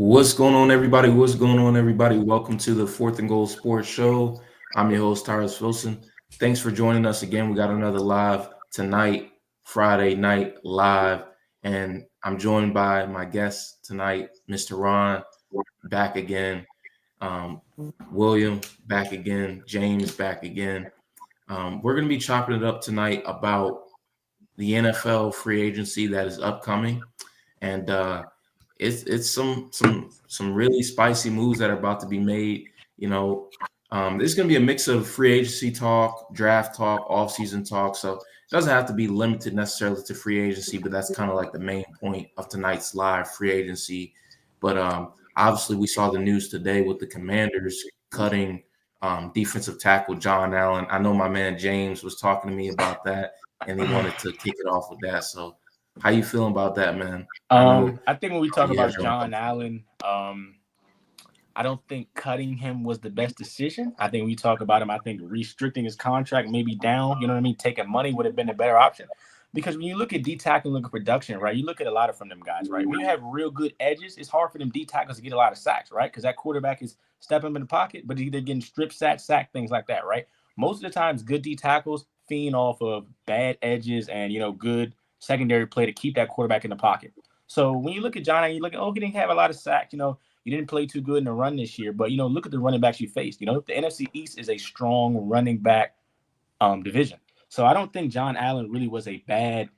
What's going on, everybody? What's going on, everybody? Welcome to the Fourth and Goal Sports Show. I'm your host, Tyrus Wilson. Thanks for joining us again. We got another live tonight, Friday night live, and I'm joined by my guest tonight, Mr. Ron, back again. Um, William, back again. James, back again. We're going to be chopping it up tonight about the NFL free agency that is upcoming, and it's some really spicy moves that are about to be made. You know, there's going to be a mix of free agency talk, draft talk, off-season talk. So it doesn't have to be limited necessarily to free agency, but that's kind of like the main point of tonight's live free agency. But obviously, we saw the news today with the Commanders cutting defensive tackle John Allen. I know my man James was talking to me about that, and he wanted to kick it off with that. So, how you feeling about that, man? I know I think when we talk you have about your own John thoughts. Allen, I don't think cutting him was the best decision. I think when we talk about him, I think restricting his contract maybe down, you know what I mean, taking money would have been a better option. Because when you look at D tackle and look at production, right, you look at a lot of from them guys, right? When you have real good edges, it's hard for them D tackles to get a lot of sacks, right? Because that quarterback is stepping in the pocket, but either getting strip sack, things like that, right? Most of the times, good D tackles feed off of bad edges and, good secondary play to keep that quarterback in the pocket. So when you look at John, you look at, he didn't have a lot of sacks, you didn't play too good in the run this year, but look at the running backs you faced. The NFC East is a strong running back division. So I don't think John Allen really was a bad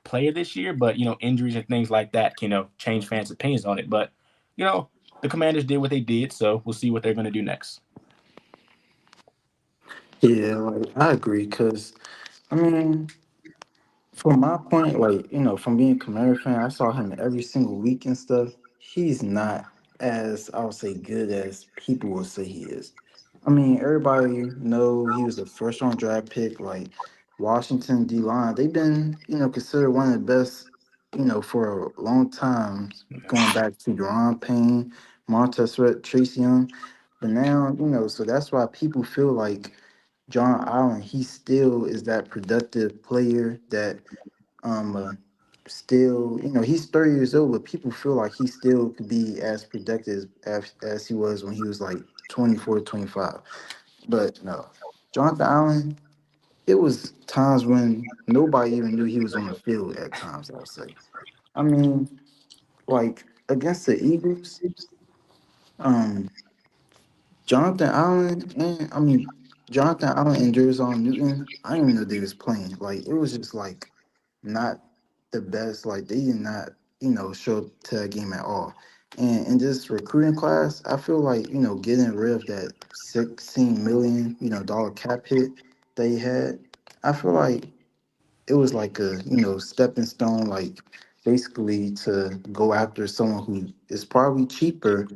player this year, but injuries and things like that can change fans' opinions on it. But you know, the Commanders did what they did, so we'll see what they're going to do next. Yeah, like I agree, cause I mean, from my point, from being a Commander fan, I saw him every single week and stuff. He's not as I would say good as people will say he is. I mean, everybody know he was a first round draft pick. Like Washington D line, they've been considered one of the best for a long time, going back to Deron Payne, Montez Sweat, Trace Young. But now so that's why people feel like John Allen, he still is that productive player that still, he's 30 years old, but people feel like he still could be as productive as he was when he was like 24, 25. But no, Jonathan Allen, it was times when nobody even knew he was on the field at times, I'll say. I mean, like against the Eagles, um, Jonathan Allen and Jonathan Allen and Jerzon Newton, I didn't even know they was playing. Like it was just like not the best. Like they did not, show up to that game at all. And in this recruiting class, I feel like, getting rid of that $16 million, dollar cap hit they had, I feel like it was like a, stepping stone, like basically to go after someone who is probably cheaper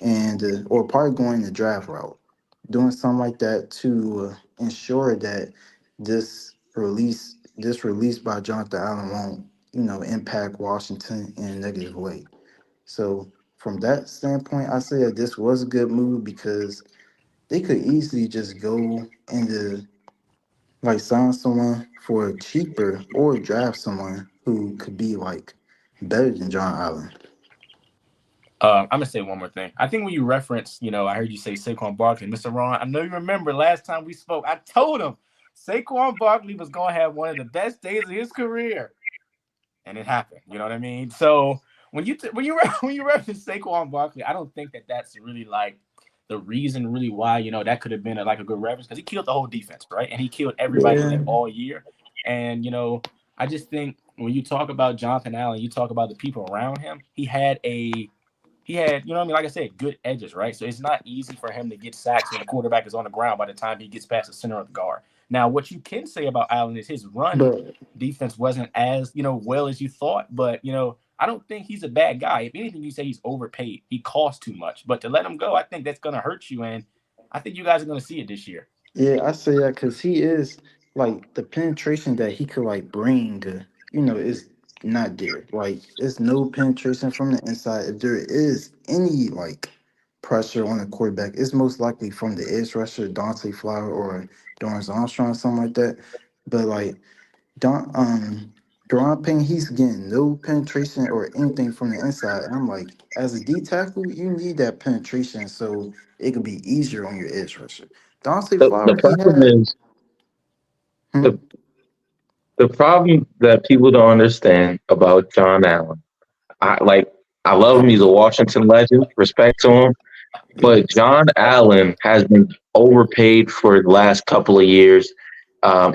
and or probably going the draft route, doing something like that to ensure that this release by Jonathan Allen won't, impact Washington in a negative way. So from that standpoint, I say that this was a good move because they could easily just go into like sign someone for cheaper or draft someone who could be like better than John Allen. I'm gonna say one more thing. I think when you reference, I heard you say Saquon Barkley, Mr. Ron. I know you remember last time we spoke. I told him Saquon Barkley was gonna have one of the best days of his career, and it happened. You know what I mean? So when you reference Saquon Barkley, I don't think that that's really like the reason really why that could have been like a good reference because he killed the whole defense, right? And he killed everybody in Yeah, it all year. And I just think when you talk about Jonathan Allen, you talk about the people around him. He had, like I said, good edges, right? So it's not easy for him to get sacks when the quarterback is on the ground by the time he gets past the center of the guard. Now, what you can say about Allen is his run but defense wasn't as, well as you thought, but, I don't think he's a bad guy. If anything, you say he's overpaid. He costs too much. But to let him go, I think that's going to hurt you. And I think you guys are going to see it this year. yeah, I say that because he is like the penetration that he could like bring, is not there. Like, it's no penetration from the inside. If there is any like pressure on the quarterback, it's most likely from the edge rusher, Dante Flower or Dorrance Armstrong, something like that. But like, don't Deron Payne, he's getting no penetration or anything from the inside. And I'm like, as a D tackle, you need that penetration so it could be easier on your edge rusher. Dante The Fowler, he problem had. is Hmm? the the problem that people don't understand about John Allen. I like I love him. He's a Washington legend. Respect to him. But John Allen has been overpaid for the last couple of years.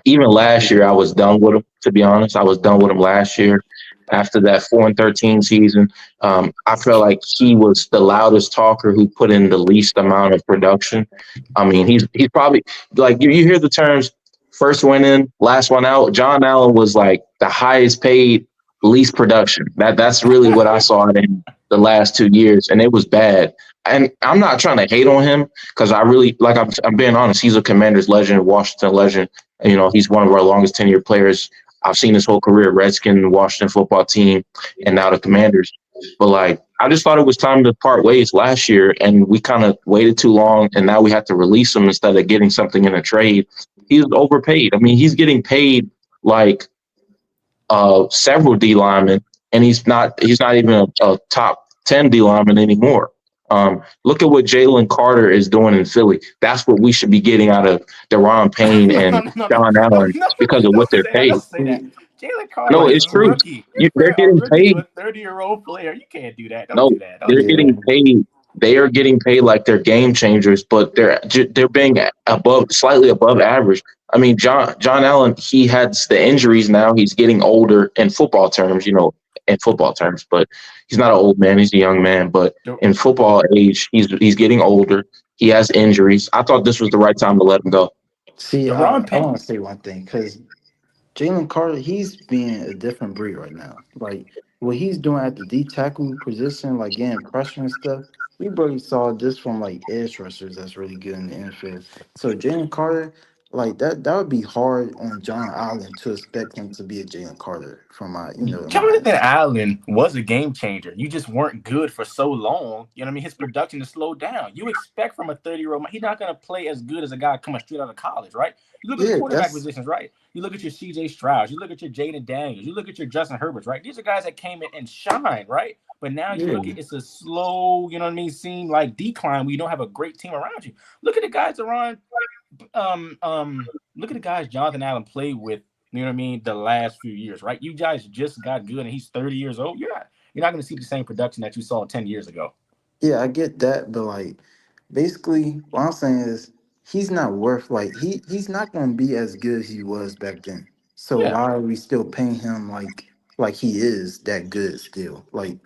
Even last year, I was done with him. To be honest, I was done with him last year. After that 4-13 season, I felt like he was the loudest talker who put in the least amount of production. I mean, he's probably like you hear the terms first one in, last one out. John Allen was like the highest paid, least production. That's really what I saw in the last 2 years, and it was bad. And I'm not trying to hate on him because I really like. I'm being honest. He's a Commanders legend, Washington legend. And, he's one of our longest tenured players. I've seen his whole career: Redskin, Washington football team, and now the Commanders. But like, I just thought it was time to part ways last year, and we kind of waited too long, and now we have to release him instead of getting something in a trade. He's overpaid. I mean, he's getting paid like several D linemen, and he's not even a top 10 D lineman anymore. Look at what Jalen Carter is doing in Philly. That's what we should be getting out of Deron Payne No, no, and no, no, no, John no, Allen no, because of what don't they're say that. paid. Don't say that. Jalen Carter No, is it's a true. rookie. You're They're comparing a getting rookie to paid. a 30-year-old player. You can't do that. Don't No, do that. Don't they're do that. Yeah. getting paid. They are getting paid like they're game changers, but they're being slightly above average. I mean, John Allen, he has the injuries now. He's getting older in football terms, but he's not an old man. He's a young man. But The- in football age, he's getting older. He has injuries. I thought this was the right time to let him go. See, Deron I Payne. want to say one thing because Jalen Carter, he's being a different breed right now. Like what he's doing at the D tackle position, like getting pressure and stuff. We barely saw this from like edge rushers that's really good in the NFL. So Jalen Carter, like that would be hard on John Allen to expect him to be a Jalen Carter from in my Jonathan eyes. Allen was a game changer. You just weren't good for so long. You know what I mean? His production has slowed down. You expect from a 30-year-old, he's not going to play as good as a guy coming straight out of college, right? You look at the Yeah, quarterback that's positions, right? You look at your CJ Stroud, you look at your Jaden Daniels, you look at your Justin Herberts, right? These are guys that came in and shine, right? But now you yeah. look at it's a slow, you know what I mean, seem like decline where you don't have a great team around you. Look at the guys around look at the guys Jonathan Allen played with, you know what I mean, the last few years, right? You guys just got good and he's 30 years old. You're not going to see the same production that you saw 10 years ago. Yeah, I get that, but like basically what I'm saying is he's not worth like he's not gonna be as good as he was back then. So Yeah. why are we still paying him like he is that good still? Like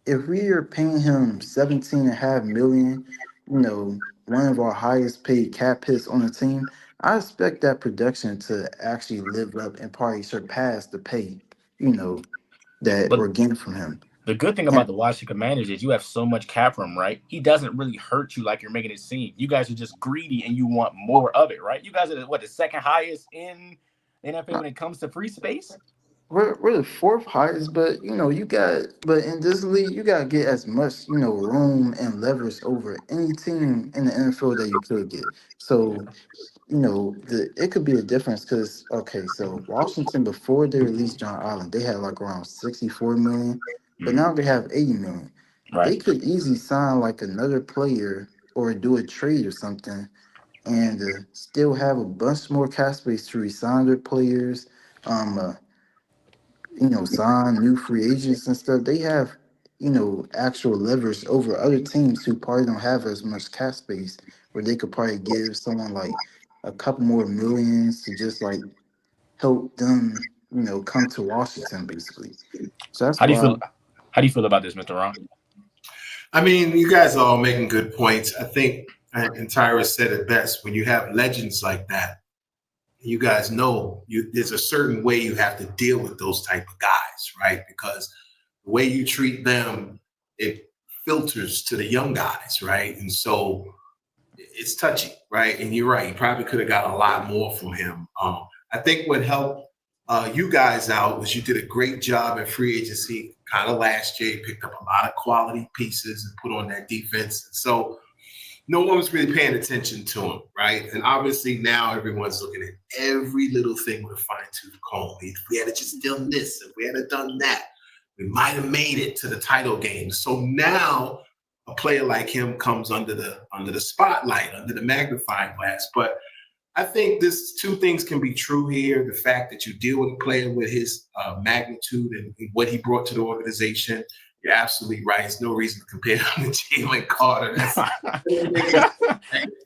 if we are paying him 17.5 million, one of our highest paid cap hits on the team, I expect that production to actually live up and probably surpass the pay, you know, that But we're getting from him. the good thing about And the Washington Commanders is you have so much cap room, right? He doesn't really hurt you like you're making it seem. You guys are just greedy and you want more of it, right? You guys are the second highest in NFL when it comes to free space? we're the fourth highest, but but in this league, you gotta get as much, room and leverage over any team in the NFL that you could get. Yeah. So, it could be a difference because okay, so Washington before they released John Allen, they had like around 64 million, but Mm, now they have 80 million. right. They could easily sign like another player or do a trade or something and still have a bunch more cap space to resign their players. Sign new free agents and stuff. They have, actual leverage over other teams who probably don't have as much cap space where they could probably give someone like a couple more millions to just like help them, come to Washington basically. So that's How do you why feel? How do you feel about this, Mr. Ron? I mean, you guys are all making good points. I think, and Tyrus said it best, when you have legends like that, you guys know there's a certain way you have to deal with those type of guys, right? Because the way you treat them, it filters to the young guys, right? And so it's touchy, right? And you're right. You probably could have got a lot more from him. I think what helped you guys out was you did a great job in free agency. Kind of last year, you picked up a lot of quality pieces and put on that defense. And so no one was really paying attention to him, right? And obviously now everyone's looking at every little thing with a fine-tooth comb. If we had just done this, if we had done that, we might have made it to the title game. So now a player like him comes under the spotlight, under the magnifying glass. But I think this two things can be true here. The fact that you deal with a player with his magnitude and what he brought to the organization, you're absolutely right. There's no reason to compare him to Jalen Carter.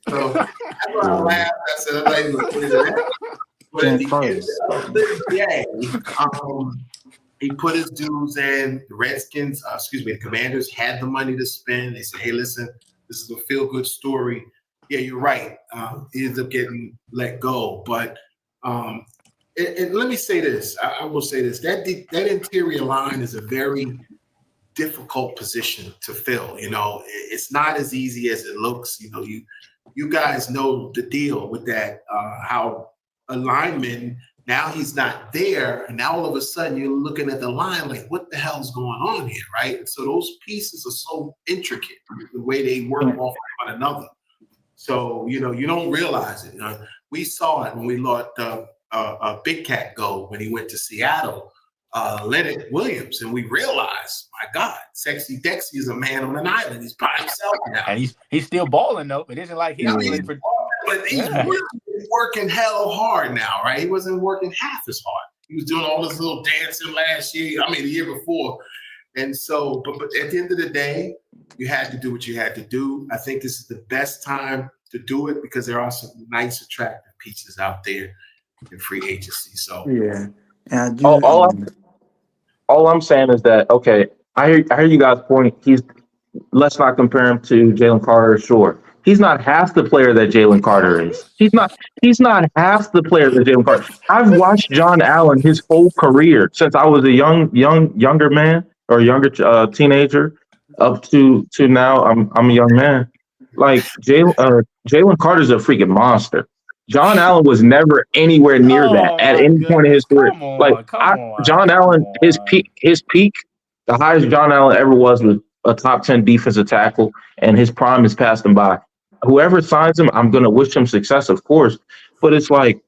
So that's why I laughed. I said, I'm not even going to put it in that. But at the end of the day, he put his dues in. The Redskins, the Commanders had the money to spend. They said, hey, listen, this is a feel-good story. Yeah, you're right. He ends up getting let go. But and let me say this. I will say this. That interior line is a very difficult position to fill. You know, it's not as easy as it looks. You know, you guys know the deal with that, how a lineman, now he's not there, and now all of a sudden you're looking at the line like, what the hell's going on here, right? And so those pieces are so intricate, the way they work off one another. So, you know, you don't realize it. You know, we saw it when we let Big Cat go when he went to Seattle, Leonard Williams, and we realized, my God, Sexy Dexy is a man on an island. He's by himself now. And he's still balling, though. It isn't like he's playing for. But he's really working hell hard now, right? He wasn't working half as hard. He was doing all this little dancing last year. I mean, the year before. And so, but at the end of the day, you had to do what you had to do. I think this is the best time to do it because there are some nice, attractive pieces out there in free agency. So yeah, and I do. All I'm saying is that, okay, I hear you guys' point. Let's not compare him to Jalen Carter. Sure, he's not half the player that Jalen Carter is. He's not half the player that Jalen Carter. I've watched John Allen his whole career since I was a younger man or younger teenager up to now. I'm a young man. Like Jalen Carter's a freaking monster. John Allen was never anywhere near that at any point in his career. John Allen, his peak, the highest John Allen ever was a top 10 defensive tackle, and his prime is passed him by. Whoever signs him, I'm going to wish him success, of course. But it's like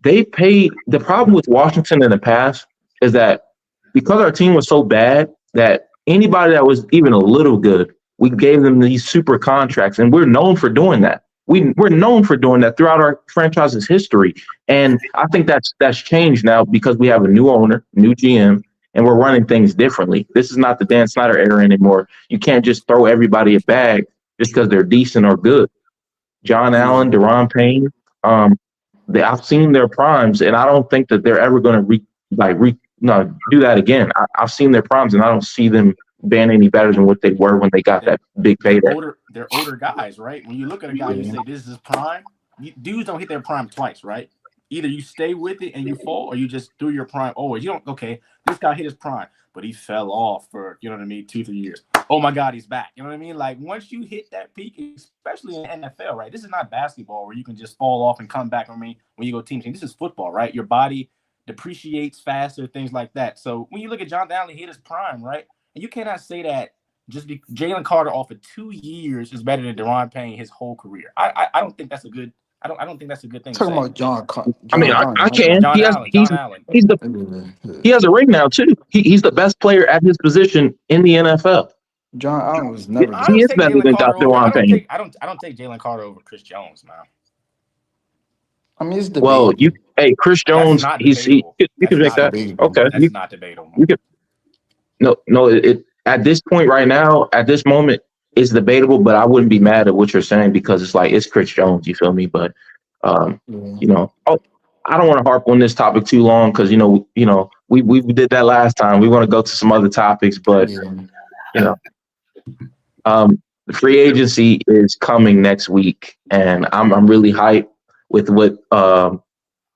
they paid. The problem with Washington in the past is that because our team was so bad that anybody that was even a little good, we gave them these super contracts, and we're known for doing that. We're known for doing that throughout our franchise's history. And I think that's changed now because we have a new owner, new GM, and we're running things differently. This is not the Dan Snyder era anymore. You can't just throw everybody a bag just because they're decent or good. John Allen, Deron Payne, I've seen their primes, and I don't think that they're ever going to do that again. I've seen their primes, and I don't see them being any better than what they were when they got that big payday. They're older guys, right? When you look at a guy, you say this is prime. Dudes don't hit their prime twice, right? Either you stay with it and you fall, or you just do your prime always. You don't. Okay, this guy hit his prime, but he fell off for 2-3 years. Oh my God, he's back. You know what I mean? Like once you hit that peak, especially in the NFL, right? This is not basketball where you can just fall off and come back. I mean, when you go team, this is football, right? Your body depreciates faster, things like that. So when you look at John Allen, he hit his prime, right? And you cannot say that just Jalen Carter off of 2 years is better than Deron Payne his whole career. I don't think that's a good. I don't think that's a good thing. Talking about John Carter. I can. John Allen. He has a ring now too. He's the best player at his position in the NFL. John Allen was never. He is better than Deron Payne. I don't take Jalen Carter over Chris Jones, man. I mean, it's debatable. Chris Jones. You can make that. Okay, that's not debatable. You can. No. It at this point right now, at this moment, it's debatable. But I wouldn't be mad at what you're saying because it's like it's Chris Jones. You feel me? But I don't want to harp on this topic too long because we did that last time. We want to go to some other topics, but the free agency is coming next week, and I'm really hyped with what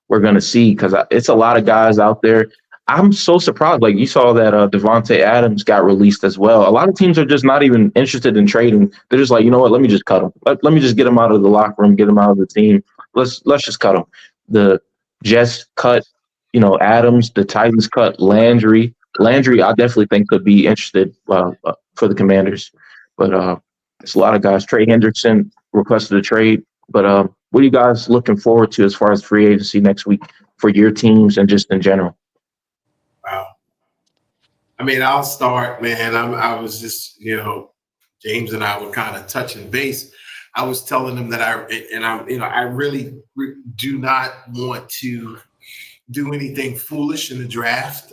we're gonna see because it's a lot of guys out there. I'm so surprised. Like you saw that Devontae Adams got released as well. A lot of teams are just not even interested in trading. They're just like, you know what? Let me just cut him. Let me just get him out of the locker room, get him out of the team. Let's just cut him. The Jets cut, Adams. The Titans cut Landry. Landry, I definitely think could be interested for the Commanders. But It's a lot of guys. Trey Hendrickson requested a trade, but what are you guys looking forward to as far as free agency next week for your teams and just in general? Wow. I mean, I'll start, man. I was just, James and I were kind of touching base. I was telling him that I really do not want to do anything foolish in the draft.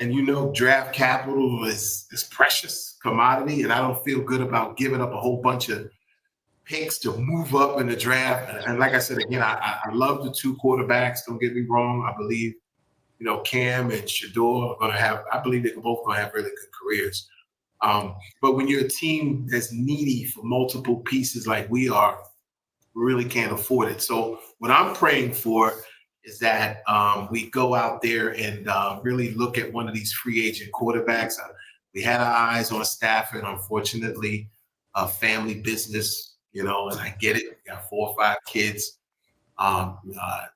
And draft capital is precious commodity, and I don't feel good about giving up a whole bunch of picks to move up in the draft. And like I said again, I love the two quarterbacks. Don't get me wrong. I believe Cam and Shador are going to have. I believe they're both going to have really good careers. But when you're a team that's needy for multiple pieces like we are, we really can't afford it. So what I'm praying for is that we go out there and really look at one of these free agent quarterbacks. We had our eyes on Stafford. Unfortunately, a family business, and I get it. We got 4 or 5 kids.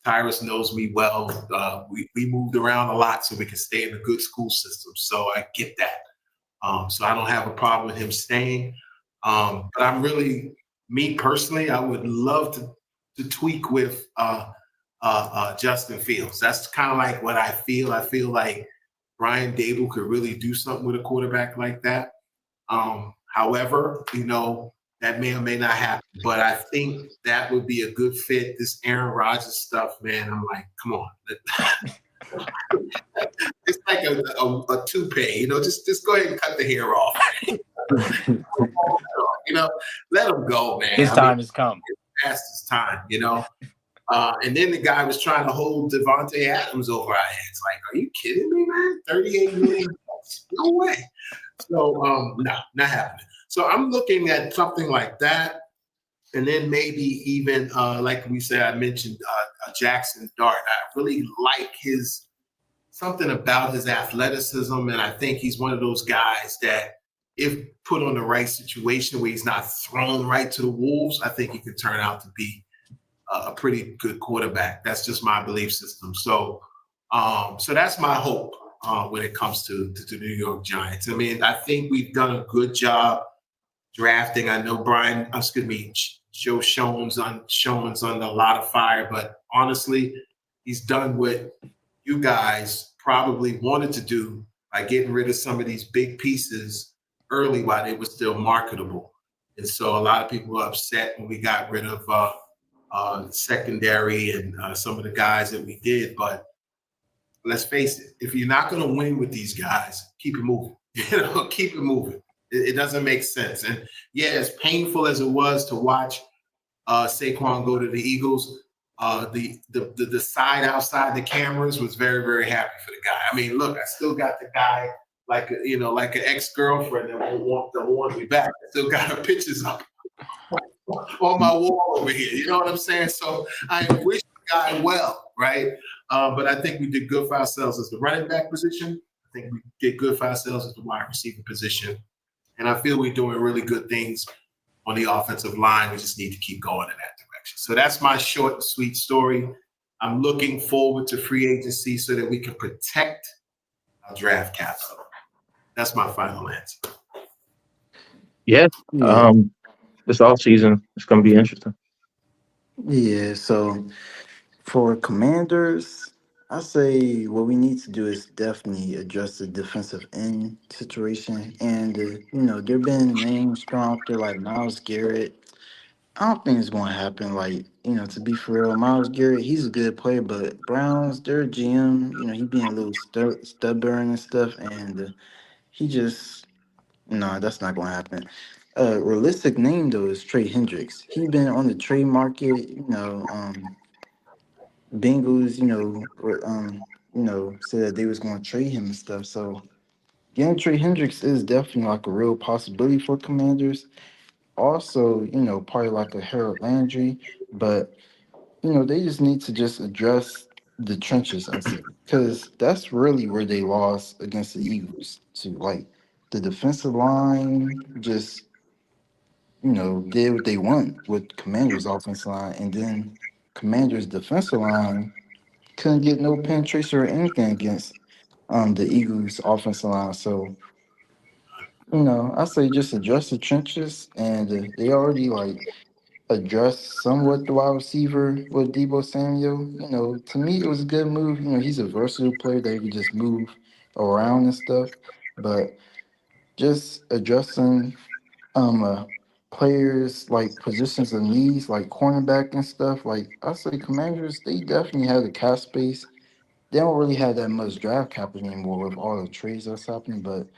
Tyrus knows me well. We moved around a lot so we can stay in a good school system. So I get that. So I don't have a problem with him staying. But I'm really, me personally, I would love to tweak with Justin Fields. That's kind of like what I feel. I feel like Brian Dable could really do something with a quarterback like that. However, that may or may not happen. But I think that would be a good fit. This Aaron Rodgers stuff, man, I'm like, come on. It's like a toupee, just go ahead and cut the hair off. Let him go, man. His time has come. Past his time, and then the guy was trying to hold Devontae Adams over our heads. Like, are you kidding me, man? $38 million? No way. So, no, not happening. So I'm looking at something like that. And then maybe even, like we said, I mentioned Jackson Dart. I really like something about his athleticism. And I think he's one of those guys that if put on the right situation where he's not thrown right to the wolves, I think he could turn out to be a pretty good quarterback. That's just my belief system. So that's my hope when it comes to the New York Giants. I mean, I think we've done a good job drafting. I know Joe Schoen's under a lot of fire, but honestly, he's done what you guys probably wanted to do by getting rid of some of these big pieces early while they were still marketable. And so a lot of people were upset when we got rid of secondary and some of the guys that we did. But let's face it, if you're not going to win with these guys, keep it moving. Keep it moving. It doesn't make sense. And yeah, as painful as it was to watch Saquon go to the Eagles, the side outside the cameras was very, very happy for the guy. I mean, look, I still got the guy like an ex-girlfriend that won't want me back. I still got her pictures up on my wall over here. You know what I'm saying? So I wish the guy well, right? But I think we did good for ourselves as the running back position. I think we did good for ourselves as the wide receiver position. And I feel we're doing really good things on the offensive line. We just need to keep going in that direction. So that's my short and sweet story. I'm looking forward to free agency so that we can protect our draft capital. That's my final answer. Yeah. This offseason is going to be interesting. Yeah, so for Commanders, I say what we need to do is definitely address the defensive end situation. And, there have been names thrown out there like Myles Garrett. I don't think it's going to happen. Like, to be for real, Myles Garrett, he's a good player, but Browns, their GM, he being a little stubborn and stuff. And he just, no, that's not going to happen. Realistic name, though, is Trey Hendricks. He been on the trade market, Bengals, said that they was going to trade him and stuff. So getting Trey Hendricks is definitely like a real possibility for Commanders. Also, probably like a Harold Landry, but they just need to just address the trenches, I say, because that's really where they lost against the Eagles. To like the defensive line just did what they want with Commanders' offensive line, and then Commanders' defensive line couldn't get no penetration or anything against the Eagles' offensive line. So I say just address the trenches, and they already like addressed somewhat the wide receiver with Debo Samuel. To me, it was a good move. He's a versatile player that can just move around and stuff, but just addressing players like positions of needs like cornerback and stuff. Like I say, Commanders, they definitely have the cap space. They don't really have that much draft capital anymore with all the trades that's happening, but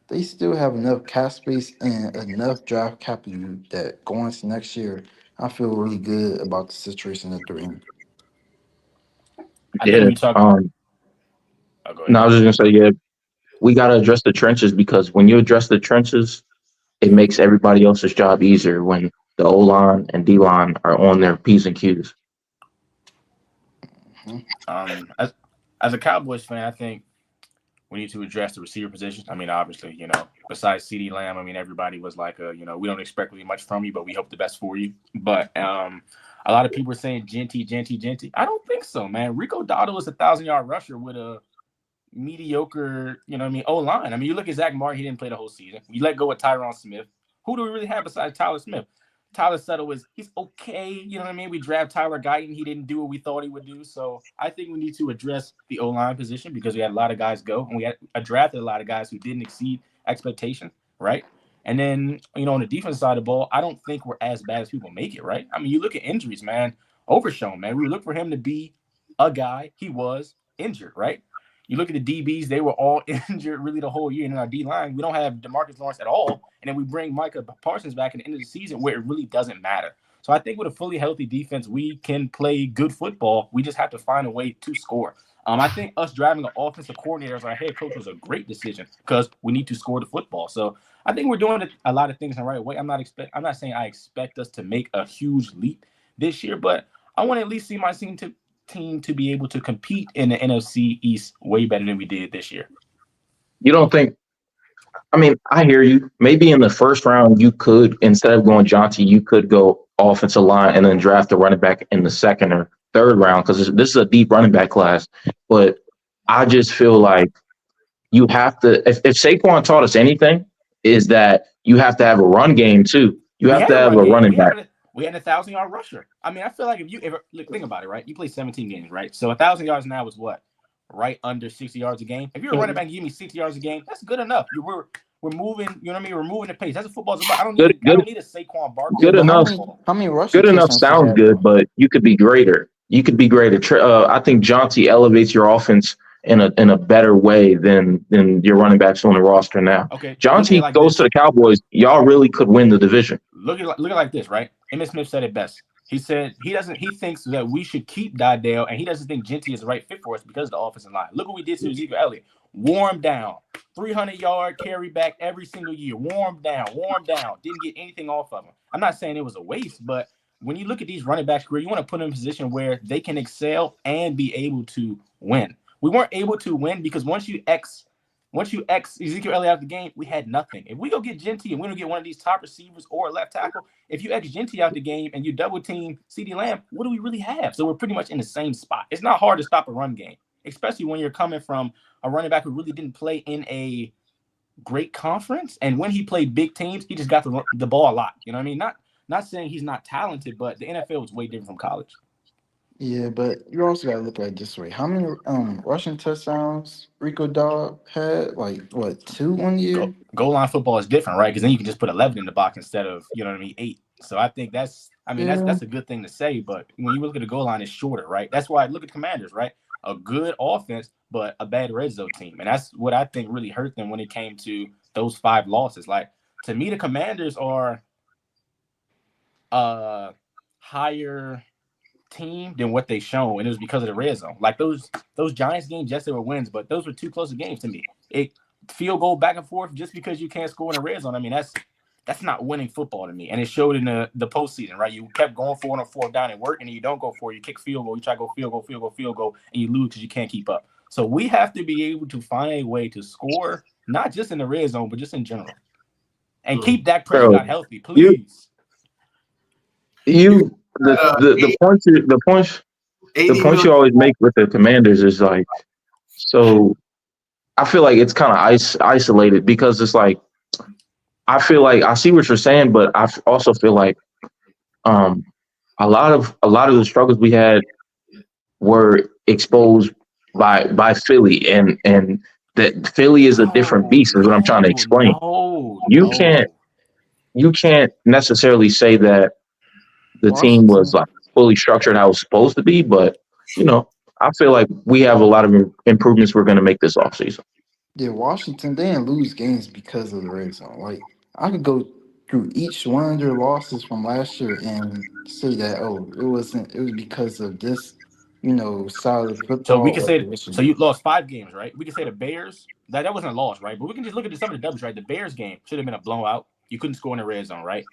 they still have enough cap space and enough draft capital that going into next year, I feel really good about the situation that they're in. I think Yeah. when you talk, Um. oh, go ahead. No, I was just gonna say, yeah, we gotta address the trenches because when you address the trenches, it makes everybody else's job easier when the O line and D line are on their P's and Q's. As a Cowboys fan, I think we need to address the receiver position. I mean, obviously, besides CeeDee Lamb, I mean, everybody was like, we don't expect really much from you, but we hope the best for you. But a lot of people are saying Genty. I don't think so, man. Rico Dotto is a 1,000-yard rusher with a mediocre, O-line. I mean, you look at Zach Martin, he didn't play the whole season. We let go of Tyron Smith. Who do we really have besides Tyler Smith? Tyler Settle he's okay. We draft Tyler Guyton. He didn't do what we thought he would do. So I think we need to address the O-line position because we had a lot of guys go and we had drafted a lot of guys who didn't exceed expectation, right? And then, on the defense side of the ball, I don't think we're as bad as people make it, right? I mean, you look at injuries, man. Overshown, man. We look for him to be a guy. He was injured, right? You look at the DBs, they were all injured really the whole year. And in our D-line, we don't have DeMarcus Lawrence at all. And then we bring Micah Parsons back at the end of the season where it really doesn't matter. So I think with a fully healthy defense, we can play good football. We just have to find a way to score. I think us driving an offensive coordinator as our head coach was a great decision because we need to score the football. So I think we're doing a lot of things in the right way. I'm not saying I expect us to make a huge leap this year, but I want to at least see my team to be able to compete in the NFC East way better than we did this year. You don't think? I mean, I hear you. Maybe in the first round, you could, instead of going Jonty, you could go offensive line and then draft a running back in the second or third round because this is a deep running back class. But I just feel like you have to. If Saquon taught us anything, is that you have to have a run game too. You have to have a running back. We had a 1,000-yard rusher. I mean, I feel like if you ever think about it, right? You play 17 games, right? So 1,000 yards now is what? Right under 60 yards a game. If you're a running back and you give me 60 yards a game, that's good enough. We're moving, you know what I mean? We're moving the pace. That's what football's about. I don't need a Saquon Barkley. Good enough. How many rushing good enough touchdowns sounds he had, good, but you could be greater. I think Jonty elevates your offense in a better way than your running backs on the roster now. Okay. Jonty goes to the Cowboys. Y'all really could win the division. Look at like this, right? Emmitt Smith said it best. He said he thinks that we should keep Dodell, and he doesn't think Genty is the right fit for us because of the offensive line. Look what we did to Ezekiel Elliott. Warm down. 300-yard carry back every single year. Warm down. Didn't get anything off of him. I'm not saying it was a waste, but when you look at these running backs, you want to put them in a position where they can excel and be able to win. We weren't able to win because once you X Ezekiel Elliott out of the game, we had nothing. If we go get Genty and we don't get one of these top receivers or a left tackle, if you X Genty out the game and you double team CeeDee Lamb, what do we really have? So we're pretty much in the same spot. It's not hard to stop a run game, especially when you're coming from a running back who really didn't play in a great conference. And when he played big teams, he just got the ball a lot. You know what I mean? Not saying he's not talented, but the NFL is way different from college. Yeah, but you also got to look at it this way. How many rushing touchdowns Rico Dog had? Like, what, 2 1 year? Goal line football is different, right? Because then you can just put 11 in the box instead of, 8. So I think that's a good thing to say. But when you look at the goal line, it's shorter, right? That's why I look at Commanders, right? A good offense, but a bad red zone team. And that's what I think really hurt them when it came to those 5 losses. Like, to me, the Commanders are higher team than what they shown, and it was because of the red zone. Like those Giants games, yes, they were wins, but those were 2 closer games to me. It field goal back and forth just because you can't score in the red zone. I mean, that's not winning football to me. And it showed in the postseason, right? You kept going for it on 4th down and work, and then you don't go for it. You kick field goal, you try to go field goal, and you lose because you can't keep up. So we have to be able to find a way to score, not just in the red zone, but just in general, and keep Dak Prescott healthy, please. The points you always make with the Commanders is like, so I feel like it's kind of isolated because it's like I feel like I see what you're saying, but I also feel like a lot of the struggles we had were exposed by Philly, and that Philly is a different beast. Is what I'm trying to explain. You can't necessarily say that the team was Washington, like fully structured how it was supposed to be, but I feel like we have a lot of improvements we're going to make this offseason. yeah, Washington, they didn't lose games because of the red zone. Like I could go through each one of their losses from last year and say that it wasn't. It was because of this, solid So we football. can say so you lost 5 games, right? We can say the Bears that wasn't a loss, right? But we can just look at some of the W's, right? The Bears game should have been a blowout. You couldn't score in the red zone, right?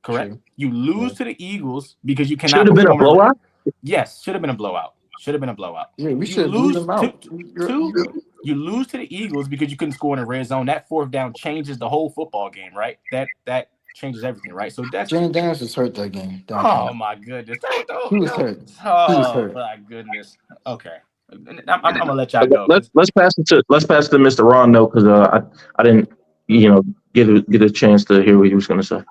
Correct. True. You lose to the Eagles because you cannot. Should have been a blowout. Yes, should have been a blowout. Should have been a blowout. Yeah, we should lose them out. You lose to the Eagles because you couldn't score in the red zone. That 4th down changes the whole football game, right? That changes everything, right? So that's Jane Daniels was hurt that game. Oh my goodness, He was hurt. Oh my goodness. Okay, I'm gonna let y'all go. Let's pass it to Mr. Ron though, because I didn't get a chance to hear what he was going to say.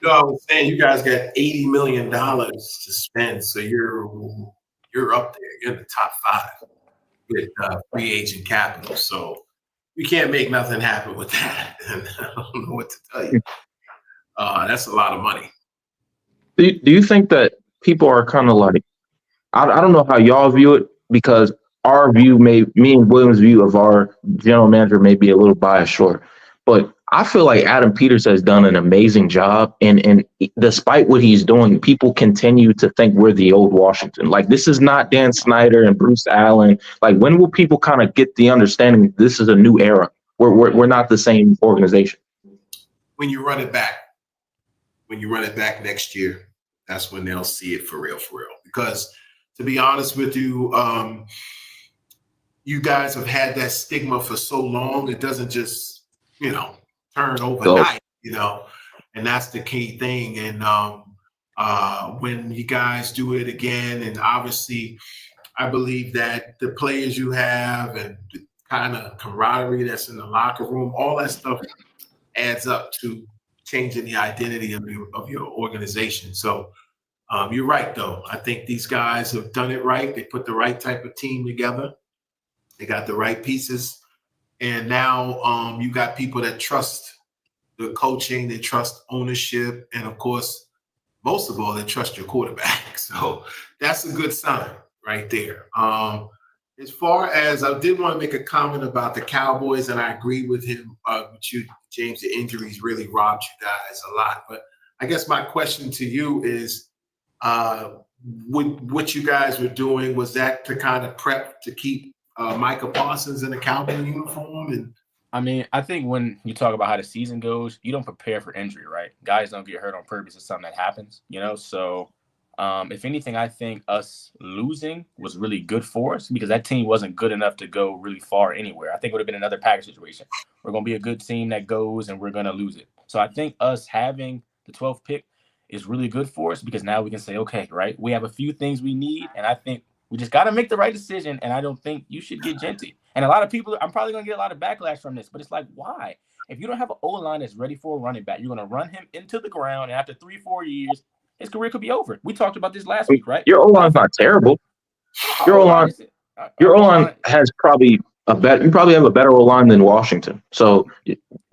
No, I was saying you guys got $80 million to spend, so you're up there. You're in the top 5 with free agent capital. So you can't make nothing happen with that. I don't know what to tell you. That's a lot of money. Do you think that people are kind of like, I don't know how y'all view it, because our view me and Williams' view of our general manager may be a little biased, sure, but I feel like Adam Peters has done an amazing job, and despite what he's doing, people continue to think we're the old Washington. Like, this is not Dan Snyder and Bruce Allen. Like, when will people kind of get the understanding this is a new era? We're not the same organization. When you run it back next year, that's when they'll see it for real. Because to be honest with you, you guys have had that stigma for so long. It doesn't just, turn overnight, and that's the key thing. And when you guys do it again, and obviously I believe that the players you have and the kind of camaraderie that's in the locker room, all that stuff adds up to changing the identity of your organization. So you're right, though. I think these guys have done it right. They put the right type of team together. They got the right pieces. And now you got people that trust the coaching, they trust ownership, and of course, most of all, they trust your quarterback. So that's a good sign right there. As far as I did want to make a comment about the Cowboys, and I agree with him, with you, James, the injuries really robbed you guys a lot. But I guess my question to you is, what you guys were doing, was that to kind of prep to keep Micah Parsons in a Cowboy uniform? And I mean, I think when you talk about how the season goes, you don't prepare for injury, right? Guys don't get hurt on purpose. It's something that happens, So if anything, I think us losing was really good for us, because that team wasn't good enough to go really far anywhere. I think it would have been another package situation. We're going to be a good team that goes and we're going to lose it. So I think us having the 12th pick is really good for us, because now we can say, okay, right, we have a few things we need, and I think we just got to make the right decision, and I don't think you should get Genty. And a lot of people, I'm probably going to get a lot of backlash from this, but it's like, why? If you don't have an O-line that's ready for a running back, you're going to run him into the ground, and after 3-4 years, his career could be over. We talked about this last week, right? Your O-line's not terrible. Your O-line has probably you probably have a better O-line than Washington. So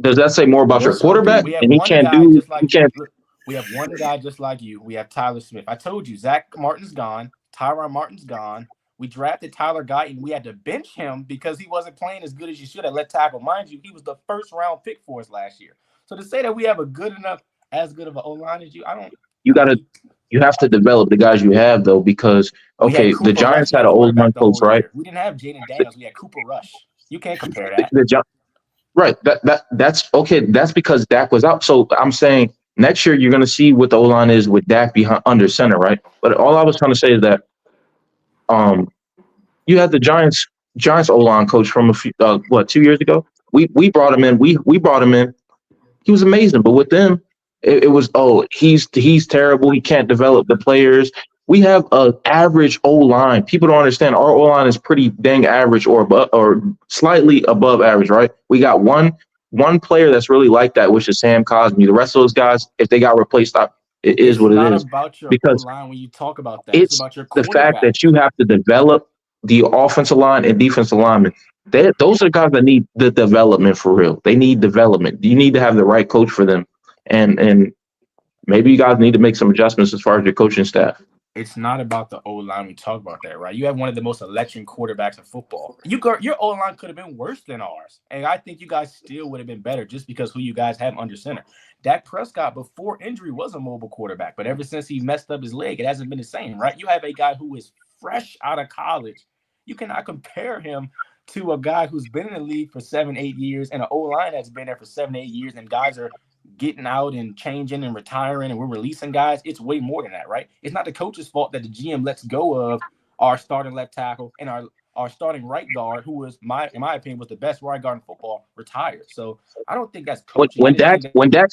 does that say more about your quarterback? And he can't do we have one guy just like you. We have Tyler Smith. I told you, Zach Martin's gone. Tyron Martin's gone. We drafted Tyler Guyton. We had to bench him because he wasn't playing as good as you should have. Left tackle. Mind you, he was the 1st-round pick for us last year. So to say that we have as good of an O-line as you, you have to develop the guys you have, though, because, okay, the Giants had an O-line coach, right? We didn't have Jaden Daniels. We had Cooper Rush. You can't compare that. Right. That's okay. That's because Dak was out. So I'm saying next year you're going to see what the O-line is with Dak behind under center, right? But all I was trying to say is that you had the Giants O-line coach from 2 years ago. We brought him in. We brought him in. He was amazing, but with them, it was, he's terrible. He can't develop the players. We have an average O-line. People don't understand. Our O-line is pretty dang average or slightly above average, right? We got one one player that's really like that, which is Sam Cosmi. The rest of those guys, if they got replaced, it is what it is. It's not about your Because O-line when you talk about that. It's it's about your the fact quarterback. that you have to develop the offensive line and defensive linemen. Those are guys that need the development for real. They need development. You need to have the right coach for them. And maybe you guys need to make some adjustments as far as your coaching staff. It's not about the O-line. We talk about that, right? You have one of the most electric quarterbacks in football. Your O-line could have been worse than ours. And I think you guys still would have been better just because who you guys have under center. Dak Prescott, before injury, was a mobile quarterback. But ever since he messed up his leg, it hasn't been the same, right? You have a guy who is fresh out of college. You cannot compare him to a guy who's been in the league for 7-8 years and an O-line that's been there for 7-8 years, and guys are getting out and changing and retiring, and we're releasing guys. It's way more than that, right? It's not the coach's fault that the GM lets go of our starting left tackle and our starting right guard, who was in my opinion, was the best right guard in football, retired. So I don't think that's coaching. When Dak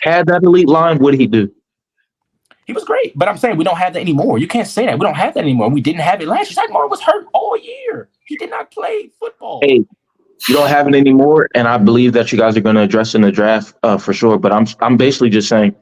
had that elite line, what did he do? He was great, but I'm saying we don't have that anymore. You can't say that. We don't have that anymore. We didn't have it last year. Zach Martin was hurt all year. He did not play football. Hey, you don't have it anymore, and I believe that you guys are going to address in the draft for sure. But I'm basically just saying,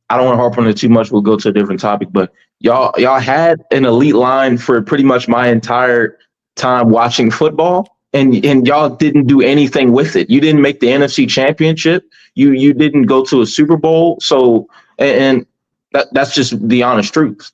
I don't want to harp on it too much. We'll go to a different topic. But y'all had an elite line for pretty much my entire time watching football, and y'all didn't do anything with it. You didn't make the NFC Championship. You didn't go to a Super Bowl. So and that's just the honest truth.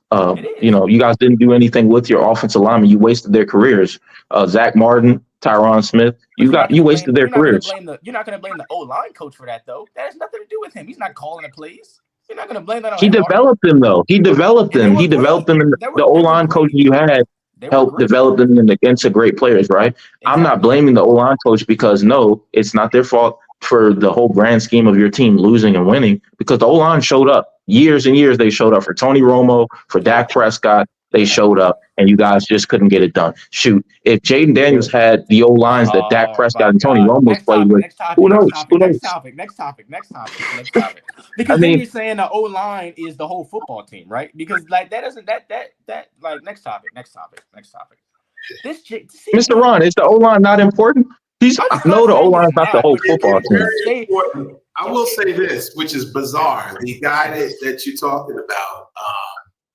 You guys didn't do anything with your offensive linemen. You wasted their careers. Zach Martin, Tyron Smith, you wasted their careers. You're not going to blame the O-line coach for that, though. That has nothing to do with him. He's not calling the plays. You're not going to blame that on him. He developed them, though. He developed them. He developed them. And the O-line coach you had helped develop them into great players, right? Exactly. I'm not blaming the O-line coach because, no, it's not their fault for the whole grand scheme of your team losing and winning, because the O-line showed up. Years and years they showed up for Tony Romo, for Dak Prescott. They showed up, and you guys just couldn't get it done. Shoot, if Jaden Daniels had the O-lines that Dak Prescott and Tony Romo played with, who knows? Next topic. Because then you're saying the O-line is the whole football team, right? Because like that doesn't that like next topic. Mr. Ron, is the O-line not important? No, the O-line is not the whole football team. I will say this, which is bizarre. The guy that you're talking about,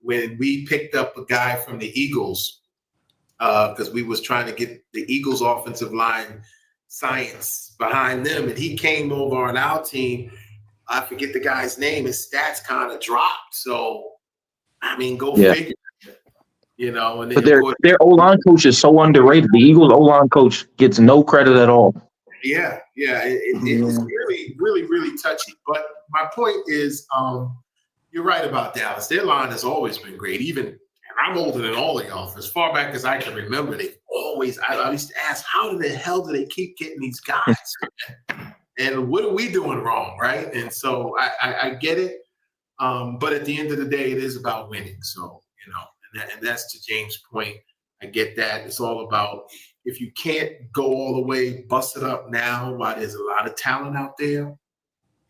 when we picked up a guy from the Eagles, because we was trying to get the Eagles offensive line science behind them, and he came over on our team. I forget the guy's name. His stats kind of dropped. So, I mean, go figure. And but their O-line coach is so underrated. The Eagles O-line coach gets no credit at all. Yeah. It's really, really, really touchy. But my point is, you're right about Dallas. Their line has always been great. And I'm older than all of y'all. As far back as I can remember, I used to ask, how the hell do they keep getting these guys? And what are we doing wrong, right? And so I get it. But at the end of the day, it is about winning. So, and that's to James' point. I get that. It's all about, if you can't go all the way, bust it up now while there's a lot of talent out there,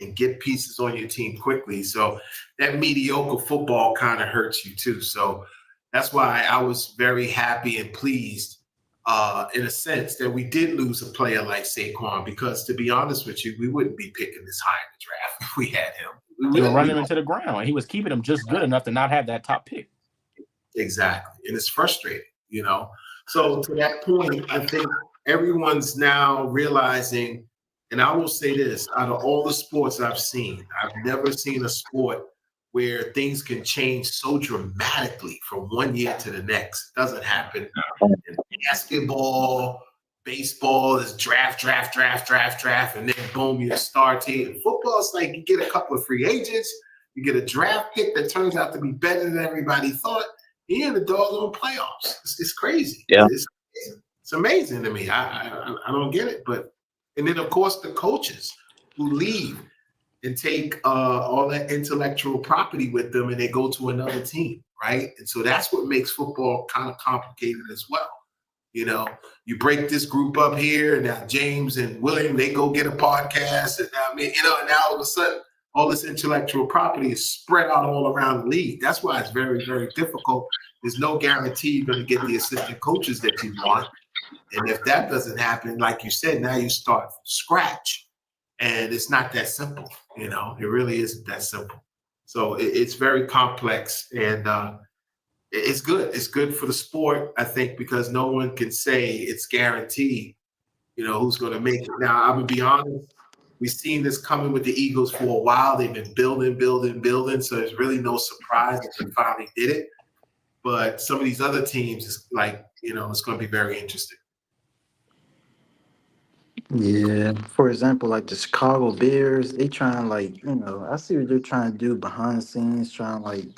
and get pieces on your team quickly. So that mediocre football kind of hurts you too. So that's why I was very happy and pleased in a sense that we did lose a player like Saquon, because to be honest with you, we wouldn't be picking this high in the draft if we had him. We were running him into the ground, and he was keeping him just good enough to not have that top pick. Exactly. And it's frustrating, So to that point, I think everyone's now realizing, and I will say this, out of all the sports I've seen, I've never seen a sport where things can change so dramatically from one year to the next. It doesn't happen in basketball. Baseball is draft, and then boom, you're a star team. In football, it's like you get a couple of free agents, you get a draft pick that turns out to be better than everybody thought. You're in the doggone playoffs. It's crazy. Yeah. It's amazing to me. I don't get it. But and then of course the coaches who leave and take all that intellectual property with them, and they go to another team, right? And so that's what makes football kind of complicated as well. You break this group up here, and now James and William, they go get a podcast, and now all of a sudden, all this intellectual property is spread out all around the league. That's why it's very, very difficult. There's no guarantee you're going to get the assistant coaches that you want. And if that doesn't happen, like you said, now you start from scratch. And it's not that simple, you know. It really isn't that simple. So it's very complex, and it's good. It's good for the sport, I think, because no one can say it's guaranteed, you know, who's going to make it. Now, I'm going to be honest. We've seen this coming with the Eagles for a while. They've been building. So there's really no surprise that they finally did it. But some of these other teams, is like, you know, it's going to be very interesting. Yeah. For example, like the Chicago Bears, they trying like, I see what they're trying to do behind the scenes, trying like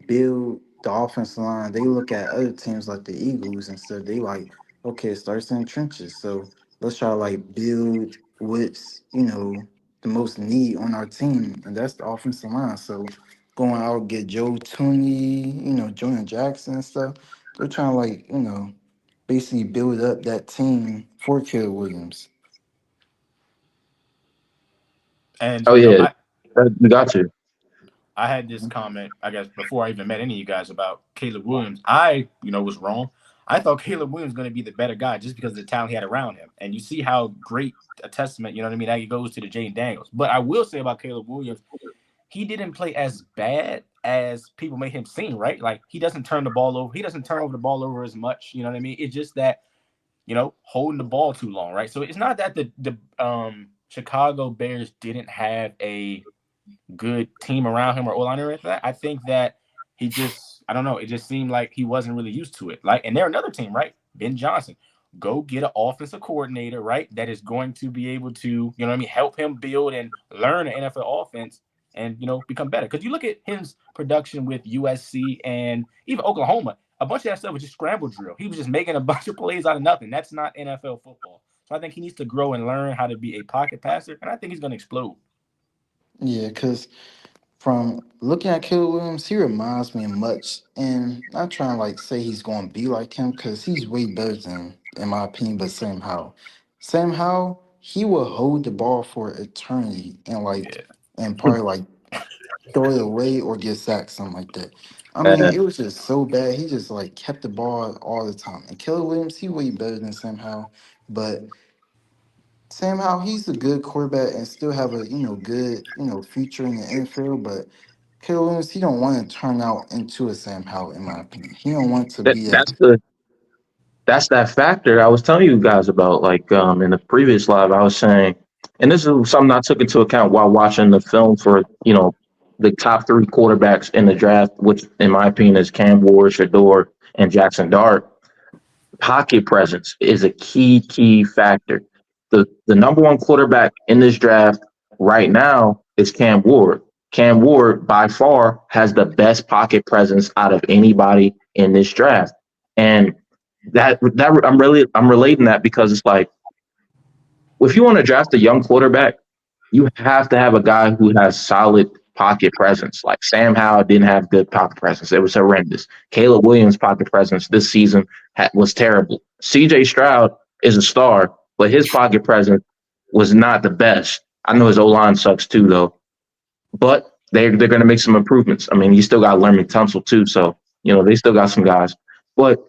build the offensive line. They look at other teams like the Eagles and stuff. They like, okay, it starts in the trenches. So let's try to like build what's, the most need on our team, and that's the offensive line. So going out get Joe Tooney, Jonah Jackson and stuff. They're trying to like, basically build up that team for Caleb Williams. And Oh yeah, got you. I had this comment, I guess, before I even met any of you guys about Caleb Williams. I, was wrong. I thought Caleb Williams was going to be the better guy just because of the talent he had around him. And you see how great a testament, that he goes to the Jaden Daniels. But I will say about Caleb Williams, he didn't play as bad as people make him seem, right? Like, he doesn't turn the ball over. He doesn't turn over the ball over as much, you know what I mean? It's just that, holding the ball too long, right? So it's not that the Chicago Bears didn't have a good team around him or O-line or anything. I think that he just, I don't know, it just seemed like he wasn't really used to it. Like, and they're another team, right? Ben Johnson. Go get an offensive coordinator, right? That is going to be able to, help him build and learn an NFL offense and, become better. Because you look at his production with USC and even Oklahoma, a bunch of that stuff was just scramble drill. He was just making a bunch of plays out of nothing. That's not NFL football. So I think he needs to grow and learn how to be a pocket passer, and I think he's going to explode. Yeah, because from looking at Caleb Williams, he reminds me much, and not trying to like say he's going to be like him, because he's way better than him, in my opinion. But Sam Howell, he will hold the ball for eternity and probably like throw it away or get sacked, something like that. I mean, it was just so bad. He just like kept the ball all the time. And Caleb Williams, he way better than Sam Howell, but Sam Howell, he's a good quarterback and still have a good future in the NFL. But Caleb Williams, he don't want to turn out into a Sam Howell, in my opinion. He don't want to be That's that factor I was telling you guys about. Like in the previous live, I was saying, and this is something I took into account while watching the film for the top 3 quarterbacks in the draft, which in my opinion is Cam Ward, Shador, and Jackson Dart. Pocket presence is a key factor. The number 1 quarterback in this draft right now is Cam Ward. Cam Ward by far has the best pocket presence out of anybody in this draft, and that I'm relating that because it's like, if you want to draft a young quarterback, you have to have a guy who has solid pocket presence. Like Sam Howell didn't have good pocket presence. It was horrendous. Caleb Williams' pocket presence this season was terrible. CJ Stroud is a star, but his pocket presence was not the best. I know his O-line sucks too, though. But they're going to make some improvements. I mean, you still got Lerman Tunsil too, so they still got some guys. But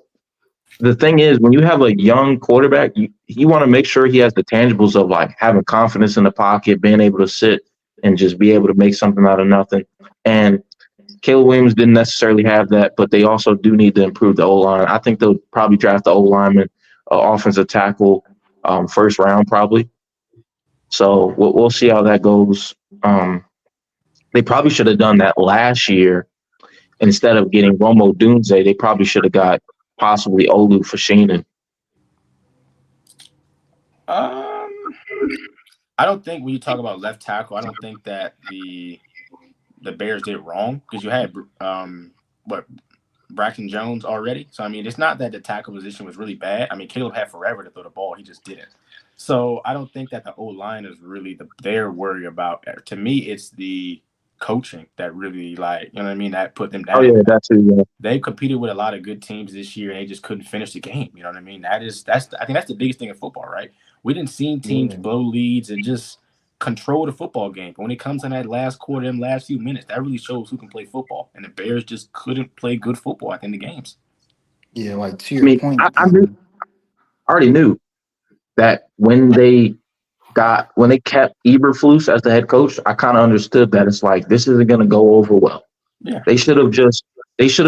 the thing is, when you have a young quarterback, you want to make sure he has the tangibles of like having confidence in the pocket, being able to sit and just be able to make something out of nothing. And Caleb Williams didn't necessarily have that, but they also do need to improve the O-line. I think they'll probably draft the O-lineman, offensive tackle, first round probably. So we'll see how that goes. They probably should have done that last year. Instead of getting Romo Dunze, they probably should have got possibly Olu Fashinen. I don't think when you talk about left tackle, I don't think that the Bears did wrong, because you had Braxton Jones already. So I mean, it's not that the tackle position was really bad. I mean, Caleb had forever to throw the ball, he just didn't. So I don't think that the O-line is really their worry about. To me, it's the coaching that really, that put them down. Oh yeah, that's it. Yeah. They competed with a lot of good teams this year, and they just couldn't finish the game. You know what I mean? I think that's the biggest thing in football, right? We didn't see teams blow leads and just control the football game. But when it comes in that last quarter, them last few minutes, that really shows who can play football. And the Bears just couldn't play good football at the end of the games. Yeah, like to your point. I already knew that when they when they kept Eberflus as the head coach, I kind of understood that it's like this isn't going to go over well. Yeah. They should have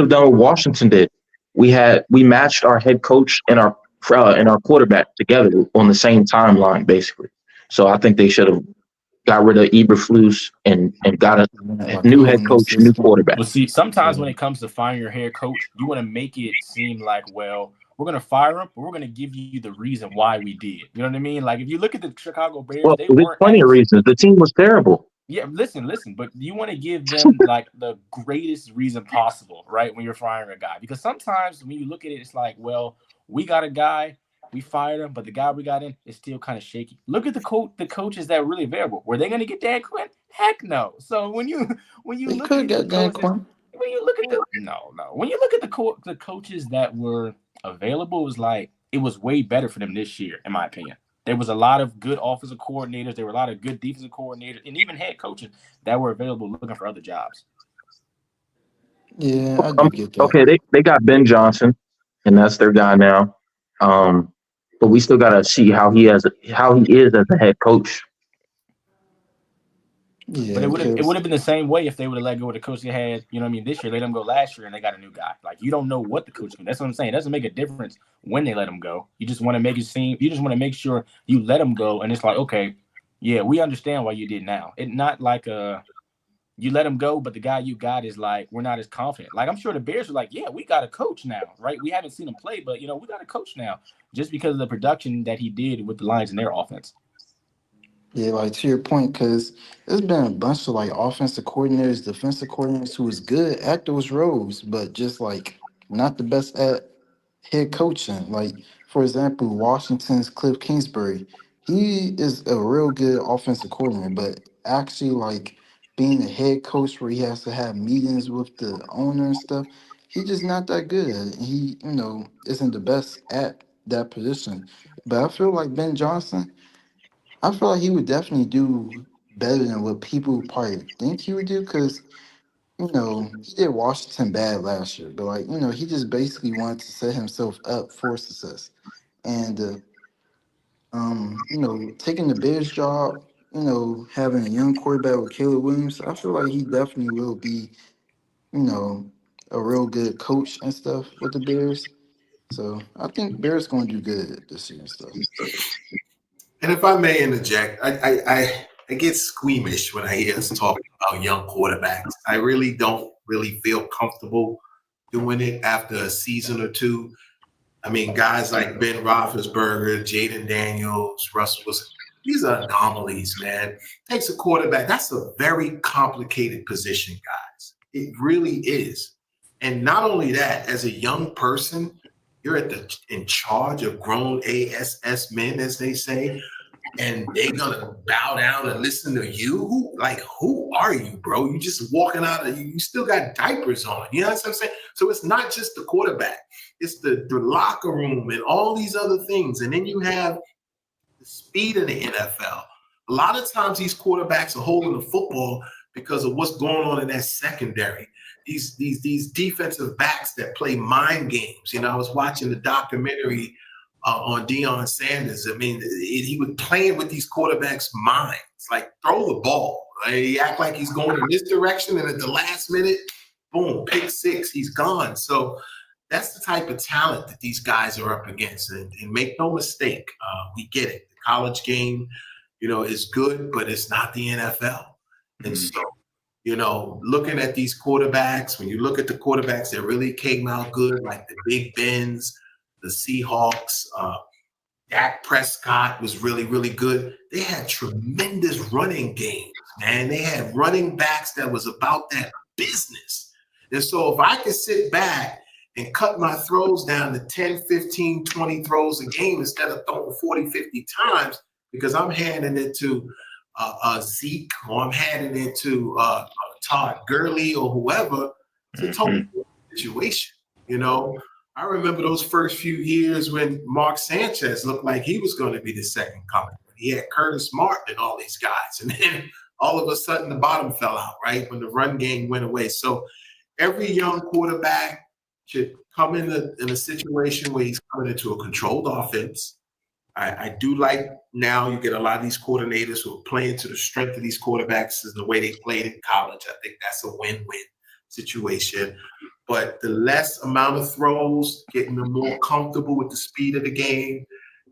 done what Washington did. We matched our head coach and our quarterback together on the same timeline, basically. So I think they should have got rid of Eberflus and got a Like new a whole head new coach, new system. quarterback. Well, see, sometimes when Yeah. it comes to firing your head coach, you want to make it seem like, well, we're going to fire him, but we're going to give you the reason why we did. You know what I mean? Like, if you look at the Chicago Bears, Well, they there's weren't plenty of as reasons. The team was terrible. yeah. Listen, but you want to give them like the greatest reason possible, right? When you're firing a guy, because sometimes when you look at it, it's like, well, we got a guy, we fired him, but the guy we got in is still kind of shaky. Look at the coaches that are really available. Were they going to get Dan Quinn? Heck no. So when you They look could have at the got Dan coaches. Quinn. When you look at when you look at the coaches that were available, it was way better for them this year, in my opinion. There was a lot of good offensive coordinators. There were a lot of good defensive coordinators, and even head coaches that were available looking for other jobs. Yeah, I do get that. Okay, they got Ben Johnson, and that's their guy now. But we still got to see how he is as a head coach. Yeah, But it would because have been the same way if they would have let go of the coach they had, you know what I mean, this year. Let them go last year and they got a new guy. Like, you don't know what the coach can do. That's what I'm saying. It doesn't make a difference when they let him go. You just want to make sure you let him go, and it's like, okay, yeah, we understand why you did now. It's not like you let him go, but the guy you got is like, we're not as confident. Like, I'm sure the Bears are like, yeah, we got a coach now, right? We haven't seen him play, but we got a coach now, just because of the production that he did with the Lions in their offense. yeah, like to your point, because there's been a bunch of like offensive coordinators, defensive coordinators who was good at those roles, but just like not the best at head coaching. Like, for example, Washington's Cliff Kingsbury, he is a real good offensive coordinator, but actually, like being a head coach where he has to have meetings with the owner and stuff, he just not that good at it. He, isn't the best at that position. But I feel like Ben Johnson, I feel like he would definitely do better than what people probably think he would do because he did Washington bad last year, but like, he just basically wanted to set himself up for success. And taking the Bears job, having a young quarterback with Caleb Williams, I feel like he definitely will be, you know, a real good coach and stuff with the Bears. So I think Bears gonna do good this year and stuff. And if I may interject, I get squeamish when I hear us talking about young quarterbacks. I really don't really feel comfortable doing it after a season or two. I mean, guys like Ben Roethlisberger, Jaden Daniels, Russell Wilson, these are anomalies, man. Takes a quarterback. That's a very complicated position, guys. It really is. And not only that, as a young person, you're in charge of grown ASS men, as they say, and they're gonna bow down and listen to you. Who are you, bro? You just walking out of you still got diapers on. You know what I'm saying? So it's not just the quarterback, it's the locker room and all these other things. And then you have the speed of the NFL. A lot of times these quarterbacks are holding the football because of what's going on in that secondary. These defensive backs that play mind games. I was watching the documentary on Deion Sanders. I mean, he was playing with these quarterbacks' minds, like throw the ball. He act like he's going in this direction, and at the last minute, boom, pick six, he's gone. So that's the type of talent that these guys are up against. And make no mistake, we get it. The college game, is good, but it's not the NFL. And so, looking at these quarterbacks, when you look at the quarterbacks that really came out good, like the Big Bens, the Seahawks, Dak Prescott was really, really good. They had tremendous running games, man. They had running backs that was about that business. And so if I could sit back and cut my throws down to 10, 15, 20 throws a game instead of throwing 40, 50 times, because I'm handing it to Zeke or I'm handing it to Todd Gurley or whoever, it's a total situation, I remember those first few years when Mark Sanchez looked like he was going to be the second coming. He had Curtis Martin and all these guys. And then all of a sudden the bottom fell out, right, when the run game went away. So every young quarterback should come in a situation where he's coming into a controlled offense, I do like now you get a lot of these coordinators who are playing to the strength of these quarterbacks and the way they played in college. I think that's a win-win situation. But the less amount of throws, getting them more comfortable with the speed of the game,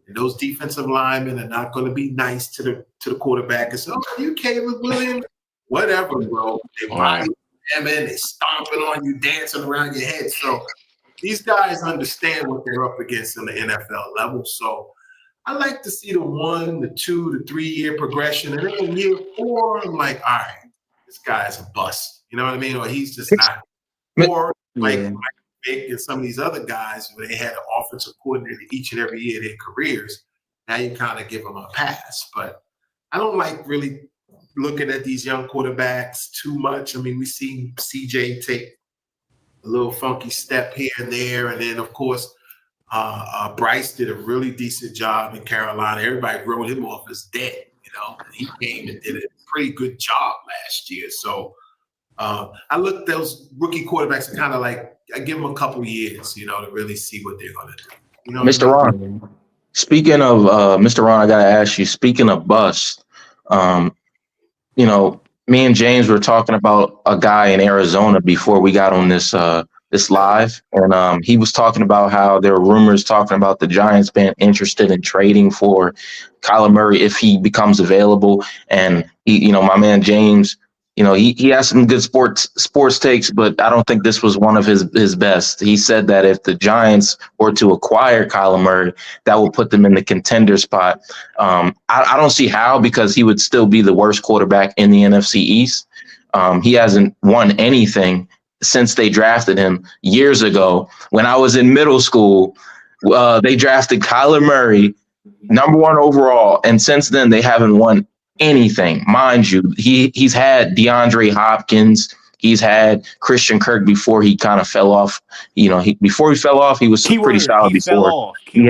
and those defensive linemen are not going to be nice to the quarterback and say, "Oh, you Caleb Williams, whatever, bro." They body slamming, they stomping on you, dancing around your head. So these guys understand what they're up against in the NFL level. So I like to see the 1, the 2, the 3 year progression. And then in year 4, I'm like, all right, this guy's a bust. You know what I mean? Or he's just not. Or like Vic and some of these other guys where they had an offensive coordinator each and every year of their careers. Now you kind of give them a pass. But I don't like really looking at these young quarterbacks too much. I mean, we see CJ take a little funky step here and there. And then, of course, Bryce did a really decent job in Carolina. Everybody wrote him off as dead, you know. And he came and did a pretty good job last year. So I look at those rookie quarterbacks and kind of like I give them a couple years, you know, to really see what they're going to do. You know, Mr. Ron, speaking of Mr. Ron, I got to ask you, speaking of bust, you know, me and James were talking about a guy in Arizona before we got on this live, and he was talking about how there were rumors talking about the Giants being interested in trading for Kyler Murray if he becomes available. And he, you know, my man James, you know, he has some good sports takes, but I don't think this was one of his best. He said that if the Giants were to acquire Kyler Murray, that will put them in the contender spot. I don't see how, because he would still be the worst quarterback in the NFC East. He hasn't won anything since they drafted him years ago. When I was in middle school, they drafted Kyler Murray, #1 overall, and since then they haven't won anything. Mind you, he's had DeAndre Hopkins, he's had Christian Kirk before he kind of fell off. You know, before he fell off, he was pretty solid before. He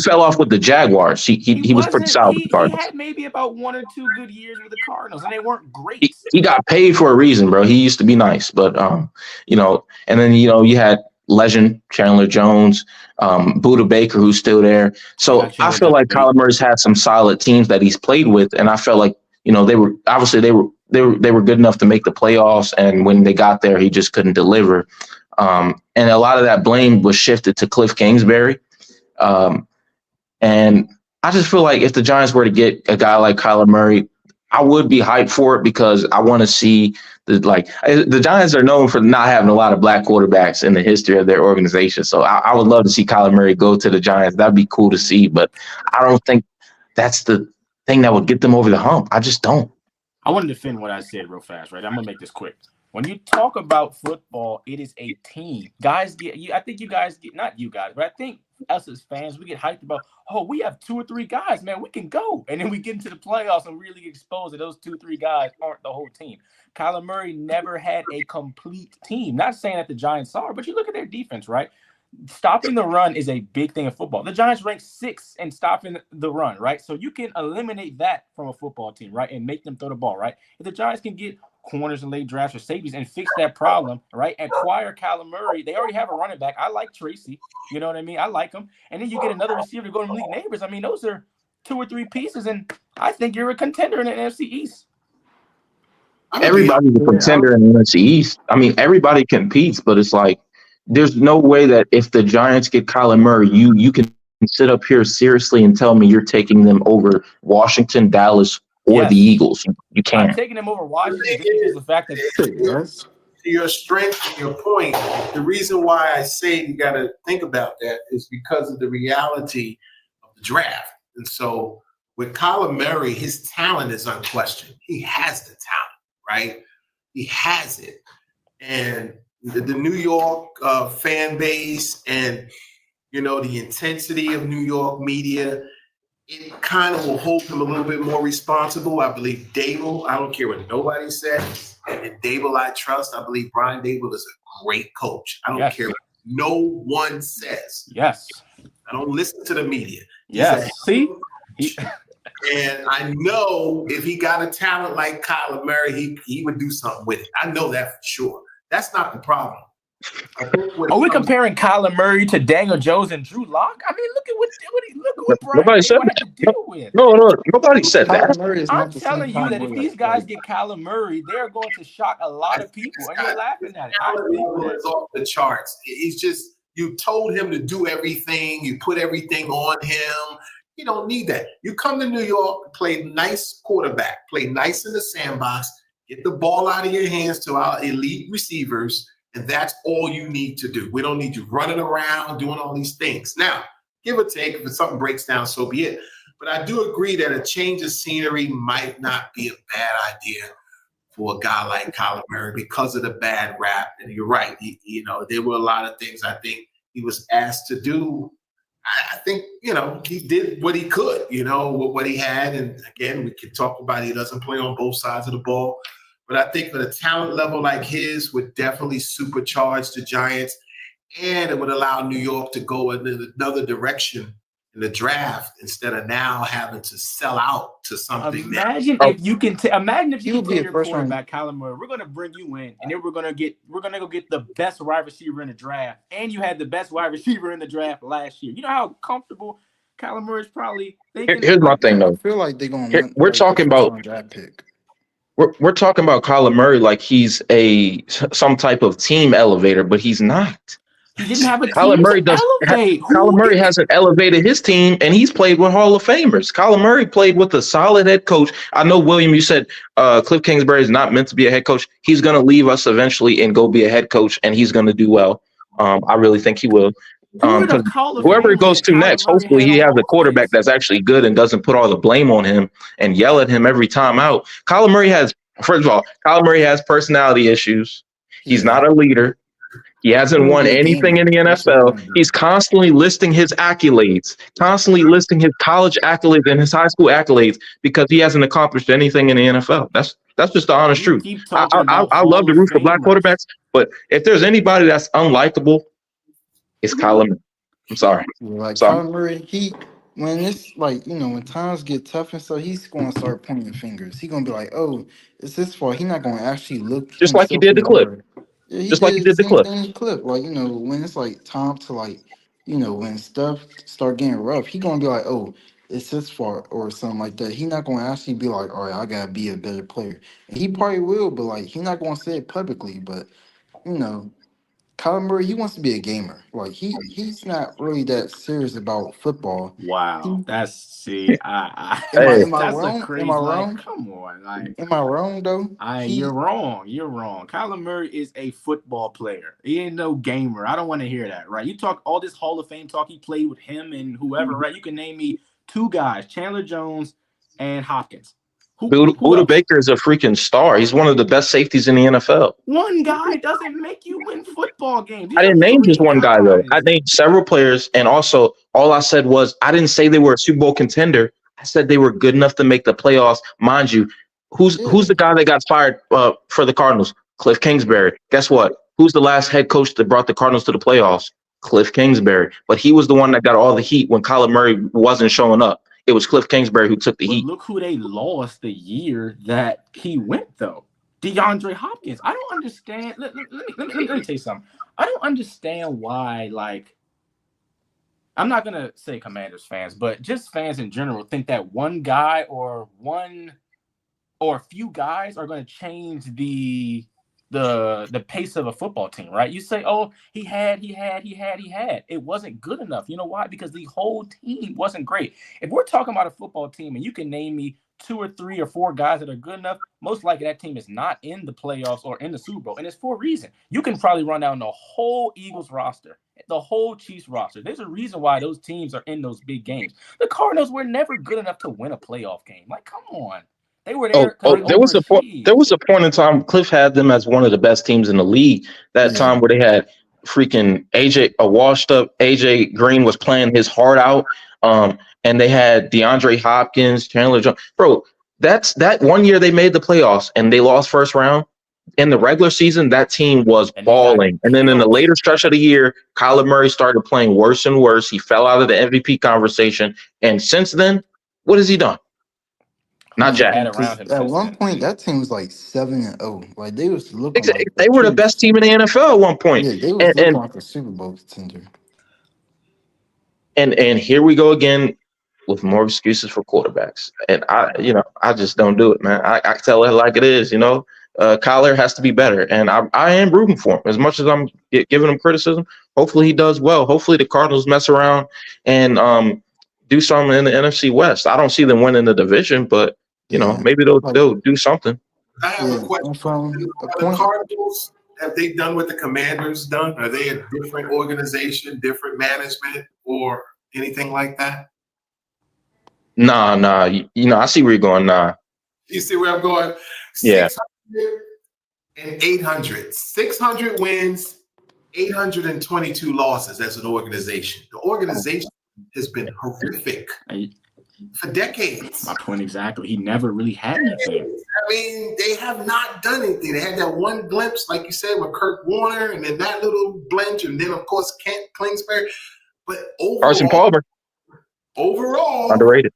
fell off with the Jaguars. He was pretty solid with the Cardinals. He had maybe about 1 or 2 good years with the Cardinals, and they weren't great. He got paid for a reason, bro. He used to be nice, but you know, and then you had legend Chandler Jones, Budda Baker, who's still there. So I feel like Kyler Murray's had some solid teams that he's played with, and I felt like, you know, they were good enough to make the playoffs, and when they got there, he just couldn't deliver. And a lot of that blame was shifted to Cliff Kingsbury. And I just feel like if the Giants were to get a guy like Kyler Murray, I would be hyped for it, because I want to see the Giants are known for not having a lot of black quarterbacks in the history of their organization. So I would love to see Kyler Murray go to the Giants. That'd be cool to see, but I don't think that's the thing that would get them over the hump. I just don't. I want to defend what I said real fast, right? I'm going to make this quick. When you talk about football, it is a team. Guys I think you guys get, not you guys, but I think us as fans, we get hyped about, oh, we have 2 or 3 guys, man, we can go. And then we get into the playoffs and really expose that those 2 or 3 guys aren't the whole team. Kyler Murray never had a complete team. Not saying that the Giants are, but you look at their defense, right? Stopping the run is a big thing in football. The Giants rank 6th in stopping the run, right? So you can eliminate that from a football team, right, and make them throw the ball, right? If the Giants can get corners and late drafts or safeties and fix that problem, right, acquire Kyler Murray, they already have a running back. I like Tracy. You know what I mean? I like him. And then you get another receiver to go to Malik Neighbors. I mean, those are 2 or 3 pieces, and I think you're a contender in the NFC East. Everybody's a contender in the NFC East. I mean, everybody competes, but it's like there's no way that if the Giants get Kyler Murray, you can sit up here seriously and tell me you're taking them over Washington, Dallas, or the Eagles. You can't. I'm taking them over Washington because the fact that to your strength and your point, the reason why I say you got to think about that is because of the reality of the draft. And so with Kyler Murray, his talent is unquestioned. He has the talent, right? He has it. And the New York fan base and, you know, the intensity of New York media, it kind of will hold him a little bit more responsible. I believe Dable, I don't care what nobody says, and Dable I trust. I believe Brian Dable is a great coach. I don't care what no one says. Yes. I don't listen to the media. Yes. See? And I know if he got a talent like Kyler Murray, he would do something with it. I know that for sure. That's not the problem. I think when Are we it comes- comparing Kyler Murray to Daniel Jones and Drew Lock? I mean, look at what Brian Nobody said Dable had to that. deal with. No, nobody said that. Kyler Murray is I'm not the same telling you that Kyler if Murray. these guys get Kyler Murray, they're going to shock a lot of people, and you're laughing at it. I talent think level that is off the charts. He's just, you told him to do everything. You put everything on him. You don't need that. You come to New York, play nice quarterback, play nice in the sandbox, get the ball out of your hands to our elite receivers, and that's all you need to do. We don't need you running around doing all these things. Now, give or take, if something breaks down, so be it. But I do agree that a change of scenery might not be a bad idea for a guy like Kyler Murray because of the bad rap. And you're right. There were a lot of things I think he was asked to do. I think, he did what he could, with what he had. And again, we can talk about he doesn't play on both sides of the ball. But I think with a talent level like his would definitely supercharge the Giants. And it would allow New York to go in another direction in the draft instead of now having to sell out to something. Imagine if you can imagine if you can be a take your first round. quarterback, Kyler Murray. We're gonna bring you in, and then we're gonna go get the best wide receiver in the draft, and you had the best wide receiver in the draft last year. You know how comfortable Kyler Murray's probably thinking. Here's my thing, I though. feel like they're going Here- to we're talking about- draft pick. We're talking about Kyler Murray like he's some type of team elevator, but he's not. He didn't have a team Kyler Murray to elevate. Kyler Murray hasn't elevated his team, and he's played with Hall of Famers. Kyler Murray played with a solid head coach. I know, William, you said Cliff Kingsbury is not meant to be a head coach. He's going to leave us eventually and go be a head coach, and he's going to do well. I really think he will. Whoever it goes to next, hopefully he has a quarterback that's actually good and doesn't put all the blame on him and yell at him every time out. Kyler Murray has personality issues. He's not a leader. He hasn't won anything in the NFL. He's constantly listing his accolades, constantly listing his college accolades and his high school accolades because he hasn't accomplished anything in the NFL. That's just the honest truth. I love to root for black quarterbacks, but if there's anybody that's unlikable, it's Kyler Murray. I'm sorry. Like Sorry. Kyler Murray, when times get tough and so he's going to start pointing fingers. He's going to be like, "Oh, it's his fault." He's not going to actually look. Just like he did the clip. Yeah, Just like he did the clip. When it's like time to when stuff start getting rough, he gonna be like, "Oh, it's his fault" or something like that. He not gonna actually be like, "All right, I gotta be a better player." And he probably will, but he's not gonna say it publicly. But Kyler Murray, he wants to be a gamer. He's not really that serious about football. Wow, that's Am I wrong? Am I wrong? Come on, Am I wrong though? You're wrong. You're wrong. Kyler Murray is a football player. He ain't no gamer. I don't want to hear that, right? You talk all this Hall of Fame talk. He played with him and whoever, right? You can name me two guys, Chandler Jones and Hopkins. Buda Baker is a freaking star. He's one of the best safeties in the NFL. One guy doesn't make you win football games. I didn't name just one guy, though. I named several players, and also all I said was I didn't say they were a Super Bowl contender. I said they were good enough to make the playoffs. Mind you, who's the guy that got fired for the Cardinals? Cliff Kingsbury. Guess what? Who's the last head coach that brought the Cardinals to the playoffs? Cliff Kingsbury. But he was the one that got all the heat when Kyler Murray wasn't showing up. It was Cliff Kingsbury who took the heat. Look who they lost the year that he went, though. DeAndre Hopkins. I don't understand. Let me tell you something. I don't understand why, I'm not going to say Commanders fans, but just fans in general think that one guy or a few guys are going to change the pace of a football team, right? You say, "Oh, he had." It wasn't good enough. You know why? Because the whole team wasn't great. If we're talking about a football team and you can name me 2 or 3 or 4 guys that are good enough, most likely that team is not in the playoffs or in the Super Bowl. And it's for a reason. You can probably run down the whole Eagles roster, the whole Chiefs roster. There's a reason why those teams are in those big games. The Cardinals were never good enough to win a playoff game. Come on. They were there. There was a point in time Cliff had them as one of the best teams in the league. Time where they had freaking a washed up AJ Green was playing his heart out. And they had DeAndre Hopkins, Chandler Jones. Bro, that one year they made the playoffs and they lost first round. In the regular season, that team was balling. And then in the later stretch of the year, Kyler Murray started playing worse and worse. He fell out of the MVP conversation. And since then, what has he done? not Jack. Had around him At since one then. point, that team was like 7-0. Like they was looking like They were the best team in the NFL at one point. Yeah, they was looking like a Super Bowl contender. And here we go again with more excuses for quarterbacks. And I just don't do it, man. I tell it like it is, Kyler has to be better. And I am rooting for him as much as I'm giving him criticism. Hopefully he does well. Hopefully the Cardinals mess around and do something in the NFC West. I don't see them winning the division, but maybe they'll do something. I have a question. Are the Cardinals, have they done what the Commanders done? Are they a different organization, different management, or anything like that? Nah. I see where you're going. Nah. You see where I'm going? Yeah. 600 and 800. 600 wins, 822 losses as an organization. The organization has been horrific for decades. My point exactly. He never really had anything. I mean, they have not done anything. They had that one glimpse, like you said, with Kurt Warner, and then that little blench, and then, of course, Kent Kingsbury. But Carson Palmer. Overall, underrated.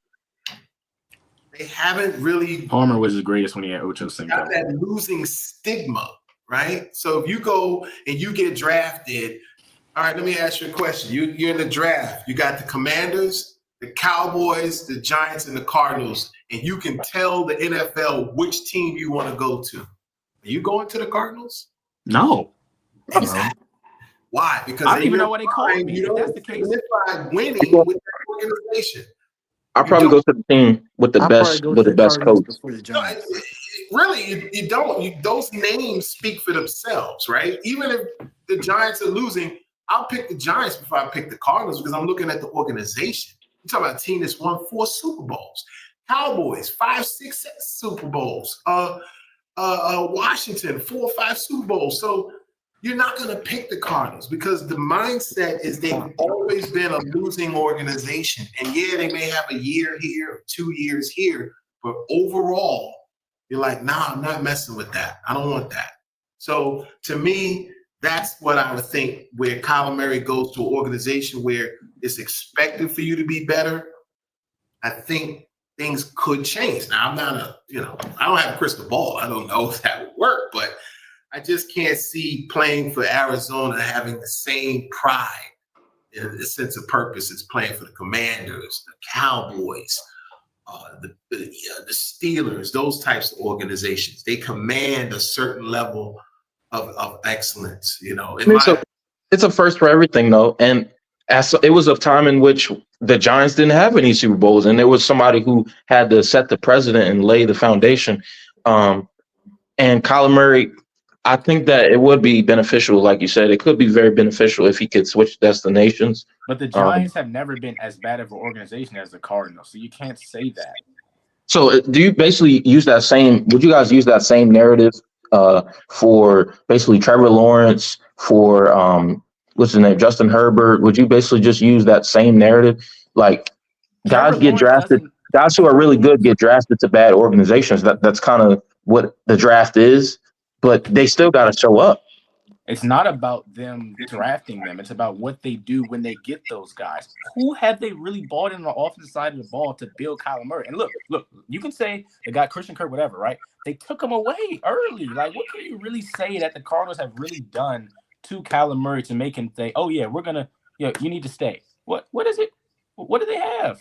They haven't really. Palmer was the greatest when he had Ocho Cinco. Got that losing stigma, right? So if you go and you get drafted, all right, let me ask you a question. You're in the draft. You got the Commanders, the Cowboys, the Giants, and the Cardinals, and you can tell the NFL which team you want to go to. Are you going to the Cardinals? No. Exactly. Why? Because I don't even know what they call me. If that's the case, winning with that organization. I'll probably go to the team with the best coach. No, really, you don't. Those names speak for themselves, right? Even if the Giants are losing, I'll pick the Giants before I pick the Cardinals because I'm looking at the organization. You're talking about a team that's won 4 Super Bowls. Cowboys, 5, 6 Super Bowls. Washington, 4 or 5 Super Bowls. So you're not going to pick the Cardinals because the mindset is they've always been a losing organization. And yeah, they may have a year here or 2 years here, but overall, you're like, nah, I'm not messing with that. I don't want that. So to me, that's what I would think where Kyler Murray goes to an organization where it's expected for you to be better. I think things could change. Now, I'm not I don't have a crystal ball. I don't know if that would work, but I just can't see playing for Arizona having the same pride and a sense of purpose as playing for the Commanders, the Cowboys, the Steelers, those types of organizations. They command a certain level of excellence, It's a first for everything, though. And it was a time in which the Giants didn't have any Super Bowls, and there was somebody who had to set the precedent and lay the foundation. And Kyler Murray, I think that it would be beneficial, like you said. It could be very beneficial if he could switch destinations. But the Giants have never been as bad of an organization as the Cardinals, so you can't say that. So do you basically would you guys use that same narrative for basically Trevor Lawrence, for what's his name, Justin Herbert? Would you basically just use that same narrative? Like guys get drafted, guys who are really good get drafted to bad organizations. That's kind of what the draft is. But they still got to show up. It's not about them drafting them. It's about what they do when they get those guys. Who have they really bought in on the offensive side of the ball to build Kyler Murray? And look, you can say they got Christian Kirk, whatever, right? They took him away early. Like, what can you really say that the Cardinals have really done to Kyler Murray to make him say, oh, yeah, we're going to, you need to stay? What is it? What do they have?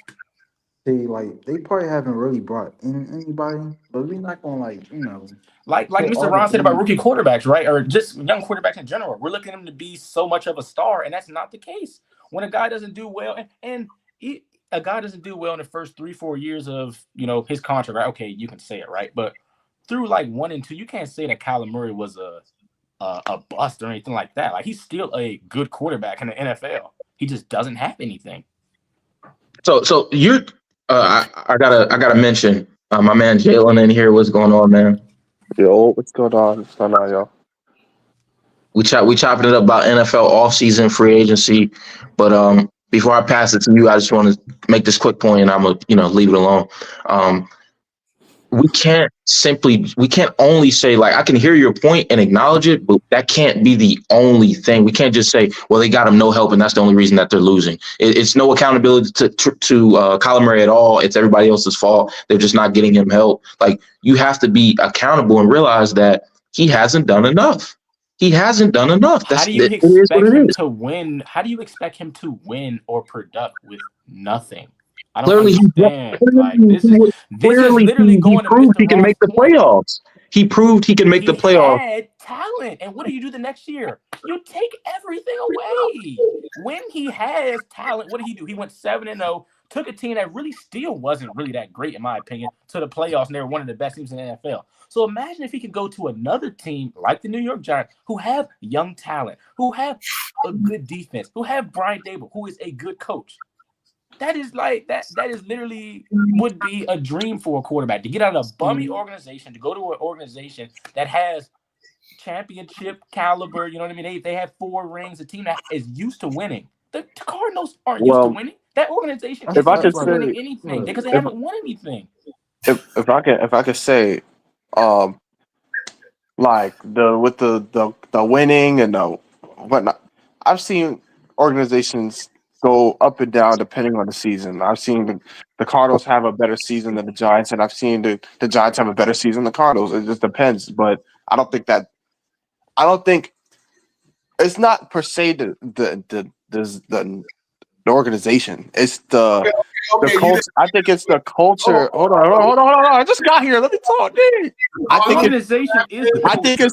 They probably haven't really brought in anybody, but we're not gonna like Mr. Ron said about rookie quarterbacks, right? Or just young quarterbacks in general. We're looking at him to be so much of a star, and that's not the case. When a guy doesn't do well, a guy doesn't do well in the first 3-4 years of his contract, right? Okay, you can say it, right? But through 1 and 2, you can't say that Kyler Murray was a bust or anything like that. Like, he's still a good quarterback in the NFL. He just doesn't have anything. So you're. I gotta mention my man Jalen in here. What's going on, man? Yo, what's going on? What's going on, y'all? We chopping it up about NFL offseason free agency, but before I pass it to you, I just want to make this quick point, and I'm gonna leave it alone. we can't only say, like, I can hear your point and acknowledge it, but that can't be the only thing. We can't just say, well, they got him no help and that's the only reason that they're losing. It's no accountability to Kyler Murray at all. It's everybody else's fault. They're just not getting him help. Like, you have to be accountable and realize that he hasn't done enough. He hasn't done enough. How do you expect him to win? How do you expect him to win or product with nothing? I don't understand. Like, this is literally going to proved he can make the playoffs. He proved he can make the playoffs. He had talent. And what do you do the next year? You take everything away. When he has talent, what did he do? He went 7-0, took a team that really still wasn't really that great, in my opinion, to the playoffs, and they were one of the best teams in the NFL. So imagine if he could go to another team like the New York Giants, who have young talent, who have a good defense, who have Brian Daboll, who is a good coach. That is like that is literally would be a dream for a quarterback, to get out of a bummy organization, to go to an organization that has championship caliber. You know what I mean? They have 4 rings, a team that is used to winning. The Cardinals aren't used to winning. That organization isn't used to winning anything because they haven't won anything. If I could say, like with the winning and the whatnot, I've seen organizations go up and down depending on the season. I've seen the Cardinals have a better season than the Giants, and I've seen the Giants have a better season than the Cardinals. It just depends. But I don't think it's not per se the organization. It's the culture. I think it's the culture. Hold on. I just got here. Let me talk, dude. I think it's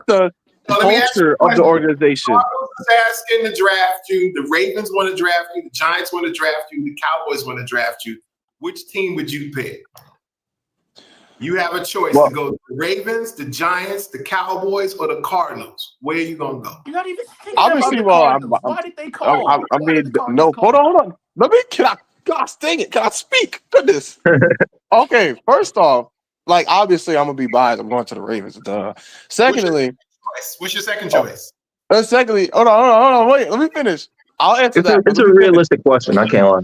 the culture of the organization. Asking to draft you. The Ravens want to draft you. The Giants want to draft you. The Cowboys want to draft you. Which team would you pick? You have a choice to go to the Ravens, the Giants, the Cowboys, or the Cardinals. Where are you gonna go? You're not even thinking about the Cardinals. Why did they call? Hold on. Gosh dang it. Can I speak? Goodness. Okay, first off, like, obviously I'm gonna be biased. I'm going to the Ravens. Secondly, what's your second choice? Secondly, hold on. Wait, let me finish. I'll answer that. It's a realistic question. I can't lie.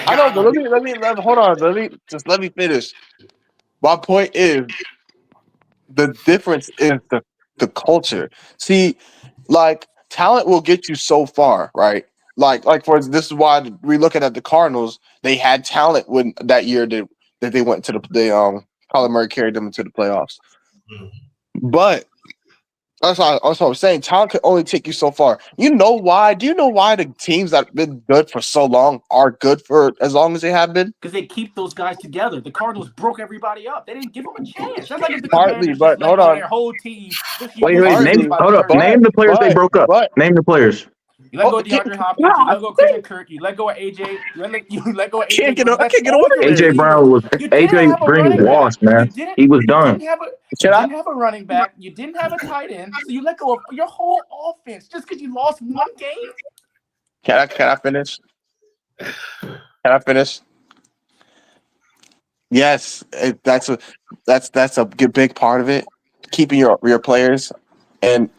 I know, but let me finish. My point is, the difference is the culture. See, like, talent will get you so far, right? Like for instance, this is why we look at the Cardinals. They had talent when that year that they went to Kyler Murray carried them into the playoffs. But that's what I'm saying. Talent can only take you so far. You know why? Do you know why the teams that have been good for so long are good for as long as they have been? Because they keep those guys together. The Cardinals broke everybody up. They didn't give them a chance. That's like if the Partly, but hold on. Their whole team. Wait. Name the players they broke up. Name the players. You let go of DeAndre Hopkins. You let go of Christian Kirk. You let go of AJ. You let go of AJ. I can't get away. AJ Brown was washed, man. He was done. You didn't have a running back. You didn't have a tight end. So you let go of your whole offense just because you lost one game. Can I finish? Yes, that's a big part of it. Keeping your players, and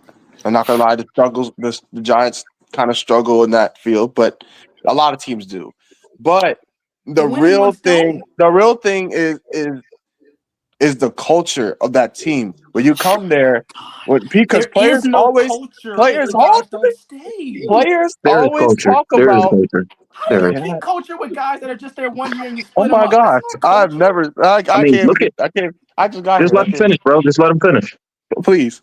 I'm not gonna lie, the Giants kind of struggle in that field, but a lot of teams do. But the real thing is the culture of that team. When you come there, because players always talk about. How do you keep culture with guys that are just there 1 year and you split them up? Oh my gosh, I've never. I can't. I just got. Just let him finish, bro. Just let him finish, please.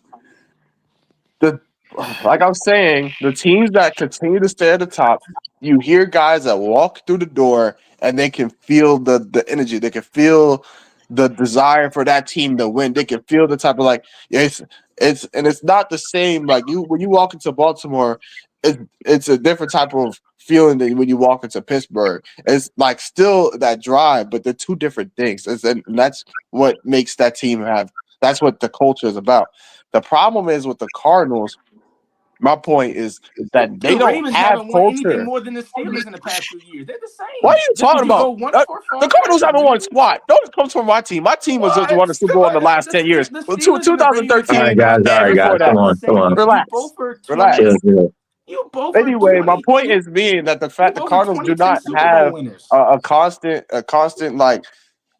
Like I was saying, the teams that continue to stay at the top, you hear guys that walk through the door and they can feel the energy. They can feel the desire for that team to win. They can feel the type of it's not the same. Like when you walk into Baltimore, it's a different type of feeling than when you walk into Pittsburgh. It's like still that drive, but they're two different things. And that's what makes that team have. That's what the culture is about. The problem is with the Cardinals. My point is that they don't have culture. Anything more than the Steelers in the past 2 years. They're the same. What are you talking about? The Cardinals haven't won squat. Those comes from my team. My team was just won the Super Bowl in the last 10 years. 2013. All right, guys. Come on. Relax. Anyway, my point is being that the fact the Cardinals do not have a constant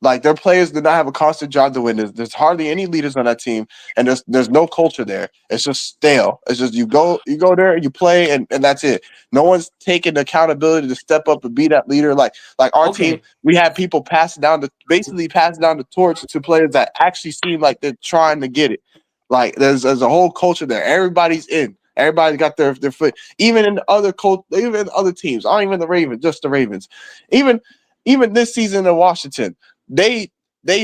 Like their players do not have a constant job to win. There's hardly any leaders on that team, and there's no culture there. It's just stale. It's just you go there, you play, and that's it. No one's taking accountability to step up and be that leader. Like our team, we have people passing down the torch to players that actually seem like they're trying to get it. Like there's a whole culture there. Everybody's in. Everybody's got their foot. Even in other teams, not even the Ravens, just the Ravens. Even this season in Washington, they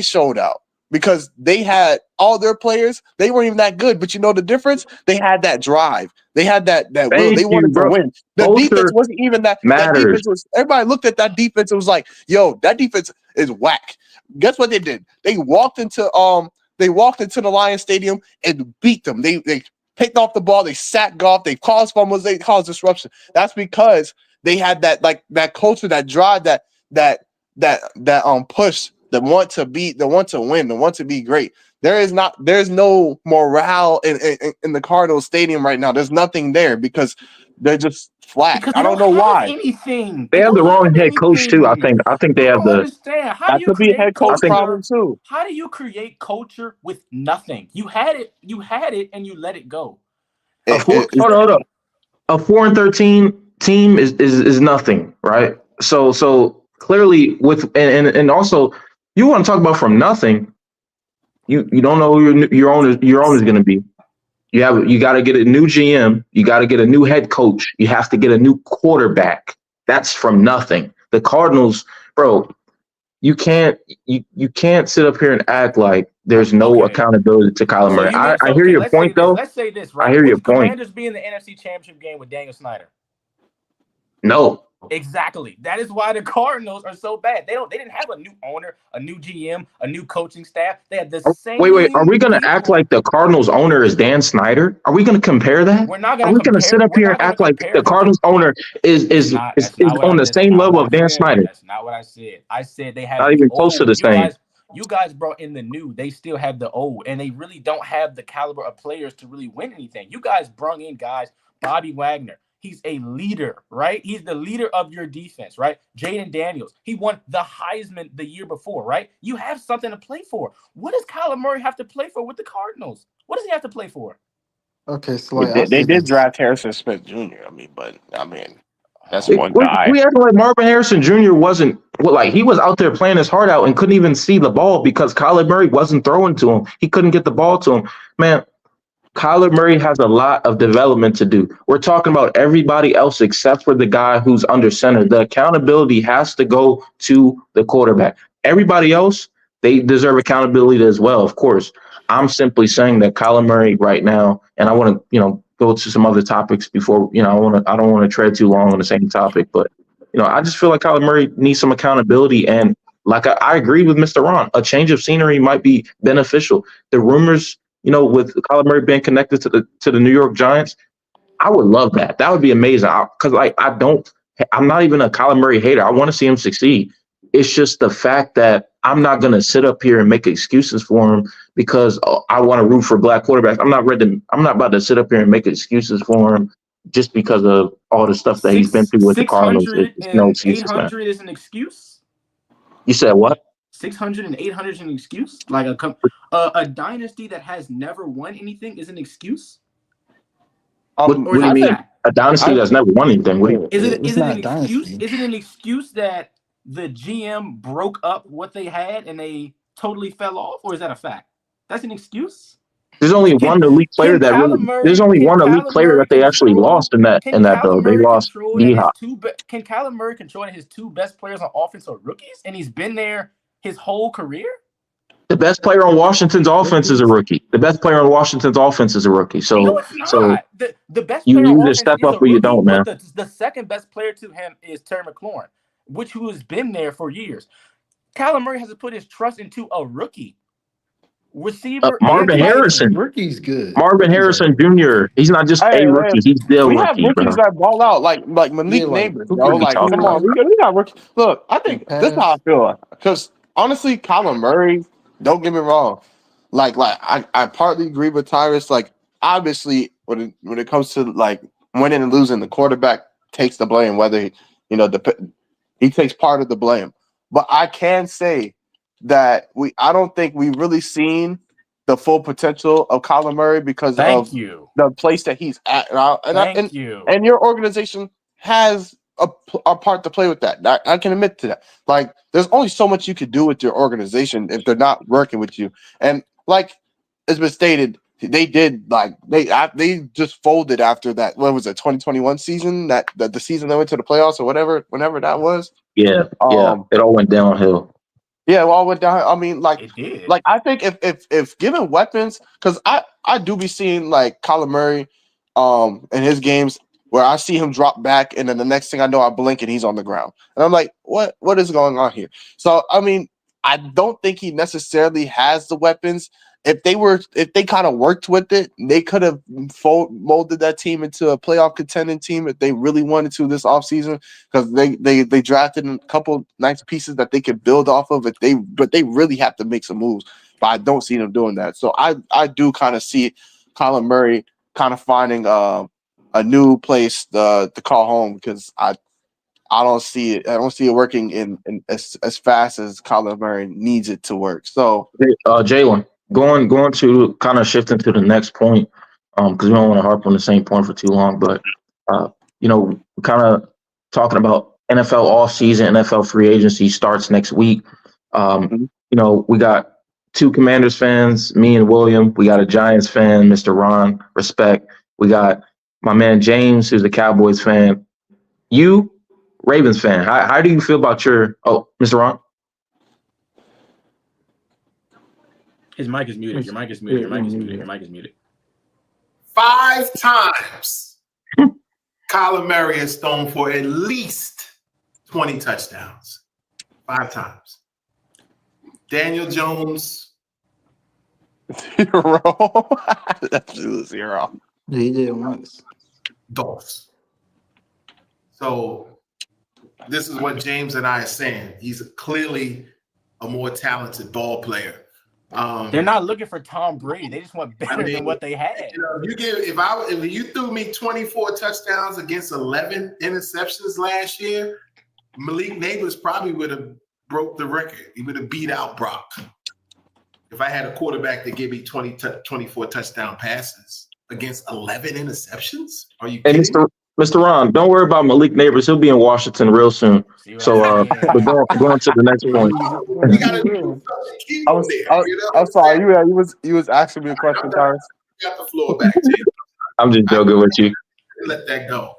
showed out because they had all their players. They weren't even that good, but you know the difference? They had that drive. They had that will. They wanted to win. The defense wasn't even that. That defense was. Everybody looked at that defense. It was like, yo, that defense is whack. Guess what they did? They walked into the Lions Stadium and beat them. They picked off the ball. They sacked Goff. They caused fumbles. They caused disruption. That's because they had that culture, that drive, that push, the want to win, the want to be great. There's no morale in the Cardinals stadium right now. There's nothing there because they're just flat. I don't know why. Anything. They have the wrong head coach too. I think they have the. That could be a head coach problem too. How do you create culture with nothing? You had it, and you let it go. Hold up. A 4-13 team is nothing, right? So clearly and also you want to talk about from nothing. You don't know who your owner is going to be. You got to get a new GM. You got to get a new head coach. You have to get a new quarterback. That's from nothing. The Cardinals, bro, you can't sit up here and act like there's no accountability to Kyler Murray. I hear your point, though. Let's say this, right? I hear your point. Commanders be in the NFC Championship game with Daniel Snyder. No. Exactly. That is why the Cardinals are so bad. They didn't have a new owner, a new GM, a new coaching staff. They had the same. Wait. Are we going to act like the Cardinals owner is Dan Snyder? Are we going to compare that? We're not going to sit up here and act like the Cardinals owner is on the same level of Dan Snyder? That's not what I said. I said they had not even close to the same. You guys brought in the new. They still have the old, and they really don't have the caliber of players to really win anything. You guys brought in guys, Bobby Wagner. He's a leader, right? He's the leader of your defense, right? Jaden Daniels, he won the Heisman the year before, right? You have something to play for. What does Kyler Murray have to play for with the Cardinals? What does he have to play for? Okay, so they did draft Harrison Smith Jr. That's one guy. We act like Marvin Harrison Jr. wasn't he was out there playing his heart out and couldn't even see the ball because Kyler Murray wasn't throwing to him. He couldn't get the ball to him. Man, Kyler Murray has a lot of development to do. We're talking about everybody else except for the guy who's under center. The accountability has to go to the quarterback. Everybody else, they deserve accountability as well, of course. I'm simply saying that Kyler Murray right now, and I want to, go to some other topics before, I don't want to tread too long on the same topic, but, I just feel like Kyler Murray needs some accountability. And like I agree with Mr. Ron, a change of scenery might be beneficial. The rumors, with Kyler Murray being connected to the New York Giants, I would love that. That would be amazing. Because I'm not even a Kyler Murray hater. I want to see him succeed. It's just the fact that I'm not going to sit up here and make excuses for him because I want to root for black quarterbacks. I'm not about to sit up here and make excuses for him just because of all the stuff that he's been through with the Cardinals. It's no excuses, 800 is an excuse? You said what? 600 and 800 is an excuse? Like a dynasty that has never won anything is an excuse? What do you mean? A dynasty that's never won anything? Is it an excuse? Is it an excuse that the GM broke up what they had and they totally fell off, or is that a fact? That's an excuse. There's only one elite player that they actually lost in that though. They lost D-Hop. Can Kyler Murray control his two best players on offense are rookies, and he's been there his whole career? The best player on Washington's offense is a rookie. So no, it's not. So the best you player on either offense step is up a or you rookie, don't, man. The second best player to him is Terry McLaurin, who has been there for years. Kyler Murray has to put his trust into a rookie receiver. Marvin Harrison. Rookie's good. Marvin Harrison Jr. He's not just a rookie. He's still we rookie. We have rookies that ball out like Malik Neighbors. Come on, we got rookies. Look, I think this is how I feel. Because honestly, Kyler Murray, don't get me wrong. I partly agree with Tyrus. Like, obviously, when it comes to winning and losing, the quarterback takes the blame. Whether he takes part of the blame. But I can say that I don't think we really seen the full potential of Kyler Murray because Thank of you. the place that he's at. Thank you. And your organization has a part to play with that. I can admit to that. Like, there's only so much you could do with your organization if they're not working with you. And like it's been stated, they just folded after that. What was it, 2021 season? That the season they went to the playoffs or whenever that was. Yeah, it all went downhill. Yeah, well, went down. I mean, like, It did. like I think if given weapons, because I do be seeing like Kyler Murray, in his games where I see him drop back, and then the next thing I know, I blink and he's on the ground, and I'm like, what is going on here? So I mean, I don't think he necessarily has the weapons. If they kind of worked with it, they could have molded that team into a playoff contending team if they really wanted to this offseason, because they drafted a couple nice pieces that they could build off of. But they really have to make some moves. But I don't see them doing that. So I do kind of see Kyler Murray kind of finding a new place to call home, because I don't see it. I don't see it working in as fast as Kyler Murray needs it to work. So Jalen, going to kind of shifting to the next point, because we don't want to harp on the same point for too long, but kind of talking about NFL offseason, NFL free agency starts next week. We got two Commanders fans, me and William. We got a Giants fan, Mr. Ron, respect. We got my man James, who's a Cowboys fan. You, Ravens fan. How do you feel about Mr. Ron? His mic is muted. Your mic is muted. Your mic is muted. Your mic is muted. 5 times Kyler Murray has thrown for at least 20 touchdowns. 5 times. Daniel Jones. 0. That's 0. He did once. Dolphs. So this is what James and I are saying. He's clearly a more talented ball player. They're not looking for Tom Brady. They just want better than what they had. If you threw me 24 touchdowns against 11 interceptions last year, Malik Neighbors probably would have broke the record. He would have beat out Brock. If I had a quarterback that gave me 24 touchdown passes against 11 interceptions, are you kidding? Hey, Mr. Ron, don't worry about Malik Neighbors. He'll be in Washington real soon. So, we're going to the next point. You gotta do something. I'm sorry. You was asking me a question, Tyrus. Got the floor back, James. I'm just joking with you. Let that go.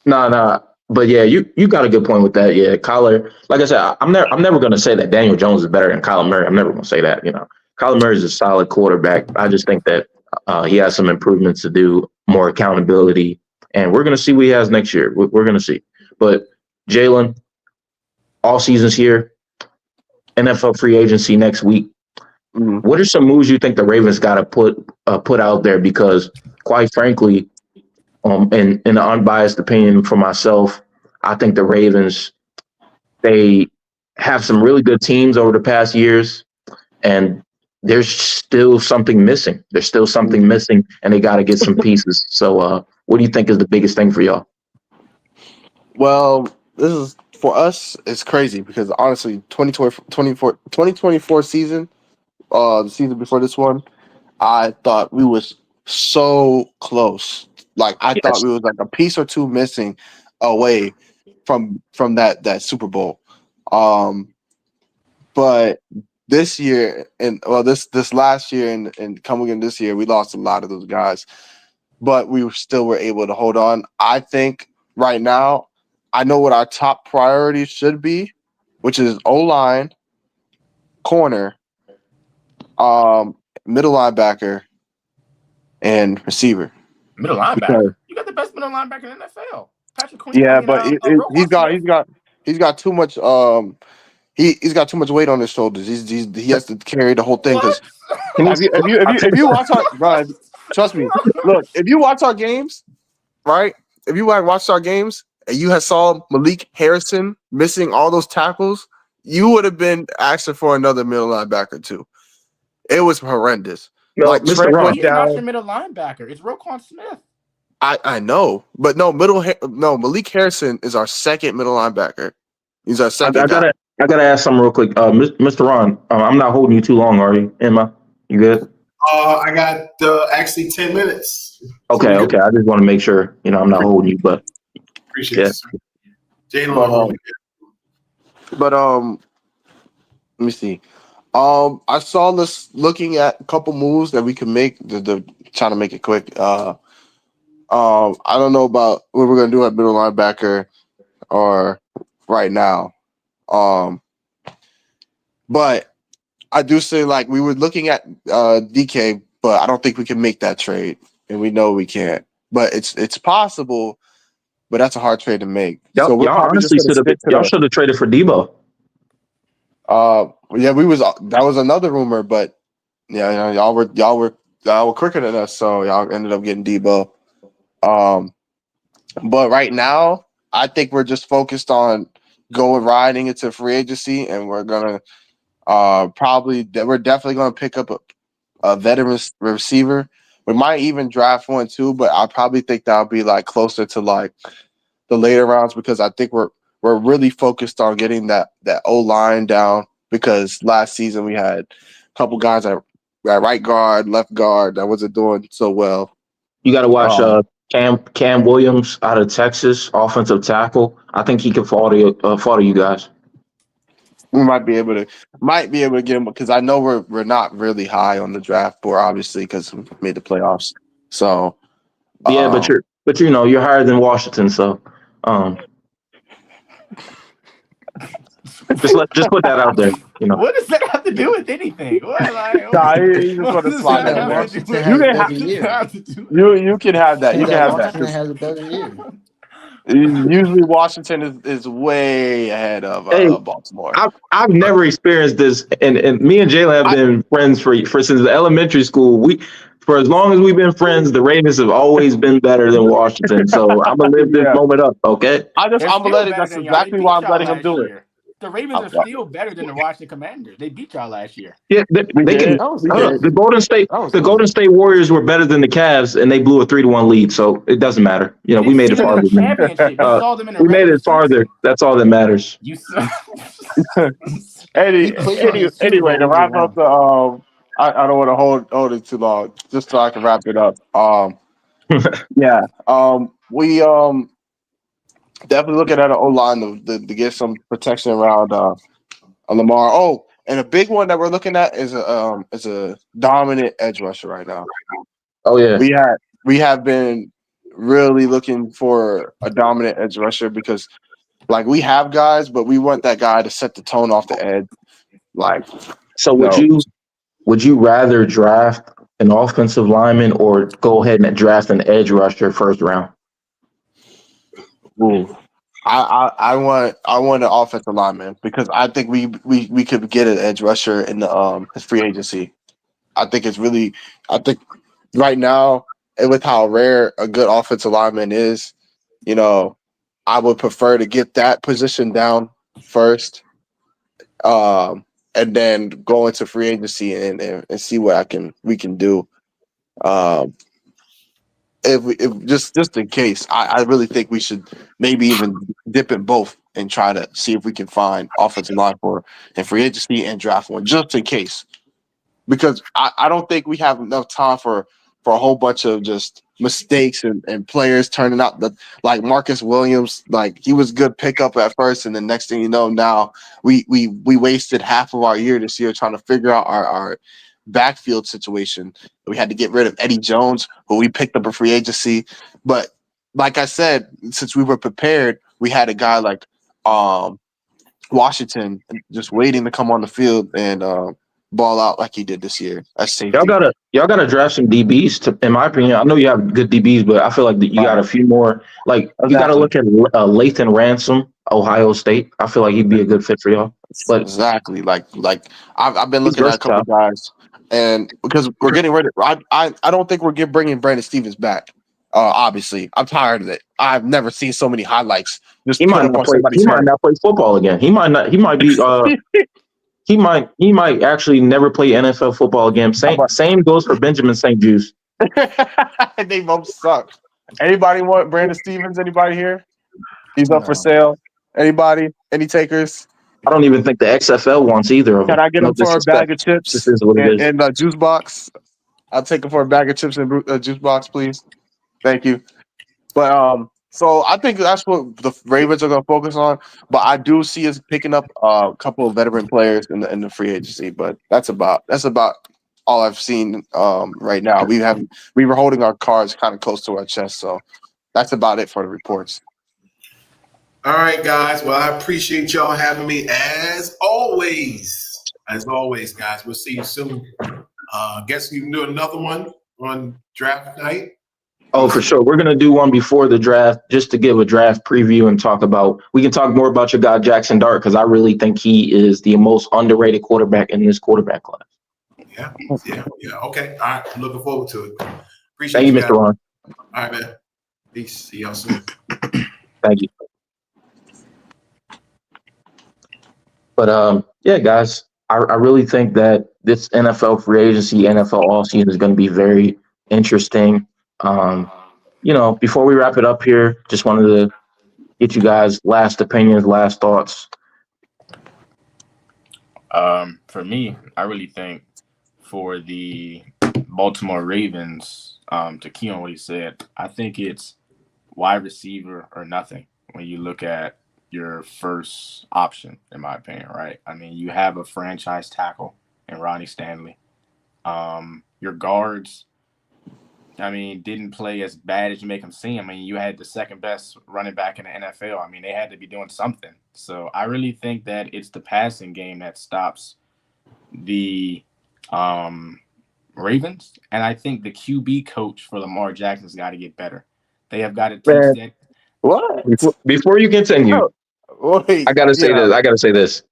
Nah. But yeah, you got a good point with that. Yeah, Kyler. Like I said, I'm never gonna say that Daniel Jones is better than Kyler Murray. I'm never gonna say that. Kyler Murray is a solid quarterback. I just think that he has some improvements to do, more accountability, and we're gonna see what he has next year. We're gonna see. But Jalen, all season's here. NFL free agency next week. What are some moves you think the Ravens got to put out there? Because quite frankly, in an unbiased opinion for myself, I think the Ravens, they have some really good teams over the past years, and there's still something missing. There's still something missing, and they got to get some pieces. So what do you think is the biggest thing for y'all? Well, this is for us. It's crazy because honestly, 2024 season, the season before this one, I thought we was so close. Like I thought we was like a piece or two missing away from that Super Bowl. But this year this last year and coming in this year, we lost a lot of those guys, but we still were able to hold on. I think right now, I know what our top priority should be, which is O-line, corner, middle linebacker, and receiver. Middle linebacker. You got the best middle linebacker in the NFL. Patrick Queen. Yeah, but he's got too much he's got too much weight on his shoulders. He has to carry the whole thing. Because if you watch our Ryan, trust me, look, if you watch our games, right? If you watched our games and you had saw Malik Harrison missing all those tackles, you would have been asking for another middle linebacker too. It was horrendous. No, like Mr. Trent Ron, went He's not down. your middle linebacker. It's Roquan Smith. I know, but no, Malik Harrison is our second middle linebacker. He's our I second guy. gotta ask something real quick. Mr. Ron, I'm not holding you too long, are you? Emma, you good? I got actually 10 minutes. Okay. I just want to make sure I'm not holding you, but Appreciate yeah. it, sir. Jalen, But let me see. I saw this looking at a couple moves that we can make. Trying to make it quick. I don't know about what we're gonna do at middle linebacker or right now. But I do say like we were looking at DK, but I don't think we can make that trade, and we know we can't. But it's possible, but that's a hard trade to make. So we're Y'all probably honestly just gonna stick to y'all should have traded for Debo. yeah, that was another rumor, but yeah, y'all were quicker than us, so y'all ended up getting Debo. But right now, I think we're just focused on riding into free agency, and we're gonna we're definitely gonna pick up a veteran receiver. We might even draft one too, but I probably think that'll be like closer to like the later rounds because I think we're really focused on getting that O line down because last season we had a couple guys at right guard, left guard that wasn't doing so well. You got to watch Cam Williams out of Texas, offensive tackle. I think he can fall to you guys. We might be able to get him because I know we're not really high on the draft board, obviously, because we made the playoffs. So yeah, but you're higher than Washington, so just put that out there. What does that have to do with anything? What, like, nah, you just want to slide that there. Washington has a better year. You can have that. You can have Washington that. has a better year. Usually Washington is way ahead of Baltimore. I've never experienced this, and me and Jalen have been friends for since the elementary school. For as long as we've been friends, the Ravens have always been better than Washington. So I'm gonna live this moment up, okay? That's exactly why I'm letting him do it. The Ravens are still better than the Washington Commanders. They beat y'all last year. Yeah, they can. The Golden State Warriors were better than the Cavs, and they blew a 3-1 lead. So it doesn't matter. We made it farther. We made it farther. That's all that matters. Anyway, to wrap up the I don't want to hold it too long, just so I can wrap it up. Yeah. We definitely looking at an O-line to get some protection around Lamar. Oh, and a big one that we're looking at is a dominant edge rusher right now. Oh yeah. We have been really looking for a dominant edge rusher because like we have guys, but we want that guy to set the tone off the edge. Like so would you rather draft an offensive lineman or go ahead and draft an edge rusher first round? Ooh. I want an offensive lineman because I think we could get an edge rusher in the free agency. I think right now and with how rare a good offensive lineman is, I would prefer to get that position down first, and then go into free agency and see what we can do. If just in case, I really think we should maybe even dip in both and try to see if we can find offensive line in free agency and draft one just in case, because I don't think we have enough time for a whole bunch of just mistakes and players turning out like Marcus Williams, like he was good pickup at first, and the next thing you know, now we wasted half of our year this year trying to figure out our backfield situation. We had to get rid of Eddie Jones, who we picked up a free agency. But like I said, since we were prepared, we had a guy like Washington just waiting to come on the field and ball out like he did this year. That's safety. Y'all gotta draft some DBs. In my opinion, I know you have good DBs, but I feel like you got a few more. Like you gotta look at Lathan Ransom, Ohio State. I feel like he'd be a good fit for y'all. But exactly, like I've been looking at a couple guys. And because we're getting rid of, I don't think we're bringing Brandon Stevens back. Obviously, I'm tired of it. I've never seen so many highlights. He might not play football again. He might not. He might be. He might actually never play NFL football again. Same goes for Benjamin St. Juice. They both suck. Anybody want Brandon Stevens? Anybody here? He's up for No. sale. Anybody? Any takers? I don't even think the XFL wants either of them. Can I get No him for a disrespect. bag of chips This is what it is. and a juice box? I'll take him for a bag of chips and a juice box, please. Thank you. But so I think that's what the Ravens are going to focus on. But I do see us picking up a couple of veteran players in the free agency. But that's about all I've seen right now. We were holding our cards kind of close to our chest, so that's about it for the reports. All right, guys. Well, I appreciate y'all having me as always. As always, guys. We'll see you soon. Guess you can do another one on draft night. Oh, for sure. We're gonna do one before the draft, just to give a draft preview and talk about. We can talk more about your guy Jackson Dart, because I really think he is the most underrated quarterback in this quarterback class. Yeah. Okay. All right. I'm looking forward to it. Appreciate Thank you, guys. Mr. Ron. All right, man. Peace. See y'all soon. Thank you. But yeah, guys, I really think that this NFL free agency, NFL offseason is going to be very interesting. Before we wrap it up here, just wanted to get you guys last opinions, last thoughts. For me, I really think for the Baltimore Ravens, to key on what he said, I think it's wide receiver or nothing when you look at your first option, in my opinion, right? I mean, you have a franchise tackle in Ronnie Stanley. Your guards, I mean, didn't play as bad as you make them seem. I mean, you had the second best running back in the NFL. I mean, they had to be doing something. So I really think that it's the passing game that stops the Ravens. And I think the QB coach for Lamar Jackson's got to get better. They have got to teach that. What? Before you continue, Wait, I gotta say this.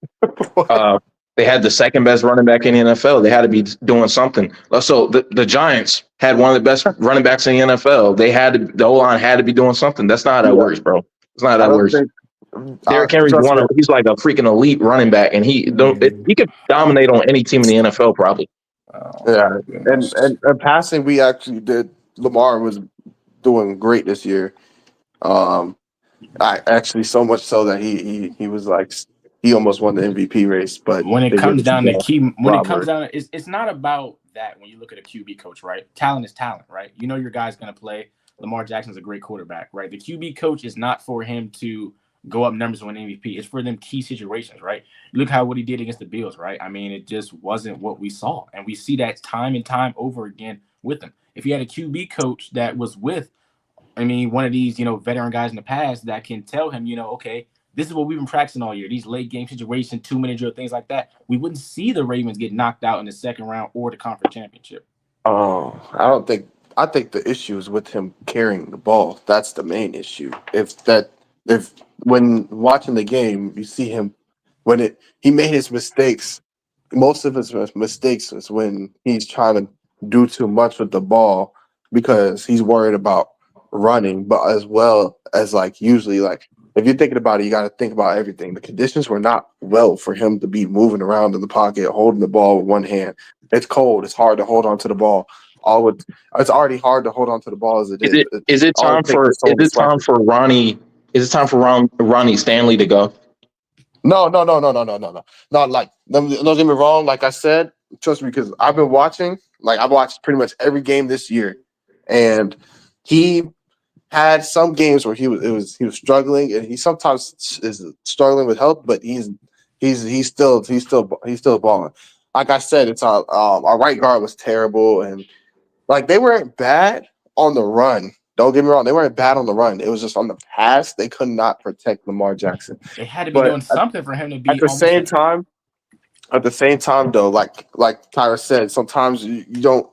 They had the second best running back in the NFL. They had to be doing something. So the Giants had one of the best running backs in the NFL. The O-line had to be doing something. That's not how that works, bro. It's not how that works. Derrick Henry's he's like a freaking elite running back, and he could dominate on any team in the NFL probably. Yeah, and passing, we actually did. Lamar was doing great this year. I actually so much so that he was like he almost won the MVP race. But when it comes down to it's not about that. When you look at a QB coach, right? Talent is talent, right? You know your guy's gonna play. Lamar Jackson's a great quarterback, right? The QB coach is not for him to go up numbers on MVP. It's for them key situations, right? Look what he did against the Bills, right? I mean, it just wasn't what we saw, and we see that time and time over again with him. If you had a QB coach that was with, one of these, veteran guys in the past that can tell him, okay, this is what we've been practicing all year. These late game situations, 2-minute drill, things like that. We wouldn't see the Ravens get knocked out in the second round or the conference championship. I think the issue is with him carrying the ball. That's the main issue. If when watching the game, you see him he made his mistakes. Most of his mistakes is when he's trying to do too much with the ball because he's worried about running, but as well as usually if you're thinking about it, you got to think about everything. The conditions were not well for him to be moving around in the pocket, holding the ball with one hand. It's cold. It's hard to hold on to the ball. It's already hard to hold on to the ball as it is. Is it time for Ronnie? Is it time for Ronnie Stanley to go? No. Don't get me wrong. Like I said, trust me, because I've been watching. I've watched pretty much every game this year, and he had some games where he was struggling, and he sometimes is struggling with help, but he's still balling. Like I said, it's our right guard was terrible, and they weren't bad on the run. Don't get me wrong, they weren't bad on the run. It was just on the pass they could not protect Lamar Jackson. They had to be doing something for him to be. At the same time, though, like Tyra said, sometimes you don't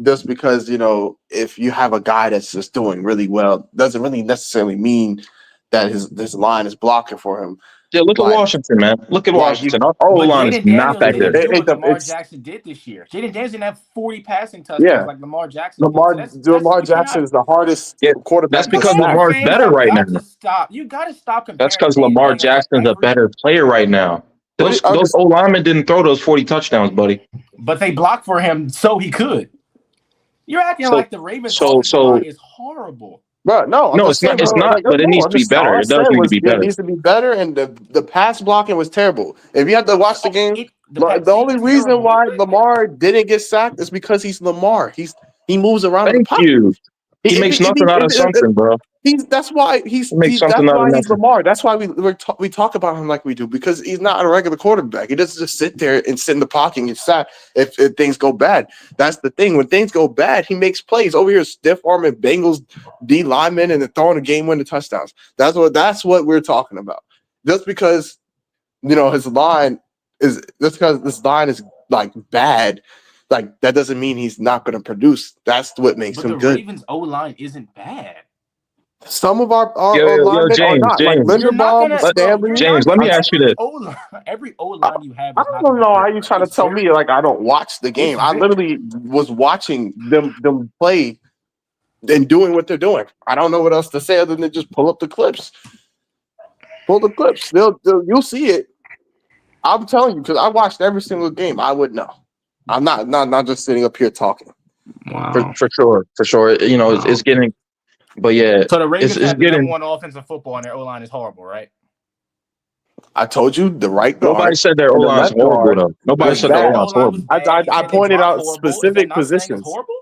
just because if you have a guy that's just doing really well doesn't really necessarily mean that his line is blocking for him. Yeah, look at Washington, man. Look at Washington. Our O-line is not that good. What Lamar Jackson did this year. Jaden Daniels didn't have 40 passing touchdowns like Lamar Jackson. Lamar Jackson is the hardest quarterback. That's because Lamar's better right now. You got to stop comparing. That's because Lamar Jackson's a better player right now. Those O-linemen didn't throw those 40 touchdowns, buddy. But they blocked for him so he could. You're acting So- like the Ravens' so- offensive so- line is horrible. Bro, no, I'm No, just it's not. saying, It's bro, not. like, But it no, needs to be better. all I It does said need to was be better. It needs to be better, and the pass blocking was terrible. If you have to watch the game, the only reason why Lamar didn't get sacked is because he's Lamar. He moves around in the Thank pocket. you. He makes nothing out of something, bro. That's why he's He makes something out of he's nothing. Lamar. That's why we talk about him like we do, because he's not a regular quarterback. He doesn't just sit there and sit in the pocket and get sacked if things go bad. That's the thing. When things go bad, he makes plays. Over here, stiff arming Bengals D linemen and then throwing a game-winning touchdowns. That's what we're talking about. Just because his line is like bad, like that doesn't mean he's not going to produce. That's what makes But him the good. Ravens' O-line isn't bad. Some of our Yo, linemen are James, not, like James. You're not Linderbaum, gonna Stanley. James, let me ask you this. Every O-line you have. I Is not don't gonna know be how great. you trying to It's tell very- me like I don't watch the game. It's I very- literally was watching them play and doing what they're doing. I don't know what else to say other than just pull up the clips. Pull the clips. You'll see it. I'm telling you, because I watched every single game. I would know. I'm not just sitting up here talking. Wow. For sure. It's getting, but yeah, So the Ravens it's have the getting. number one offensive football, and their O-line is horrible, right? I told you the right guard. Nobody said their O and the line's left guard horrible though. Nobody was said their O bad. line's horrible. I pointed out specific positions. Horrible?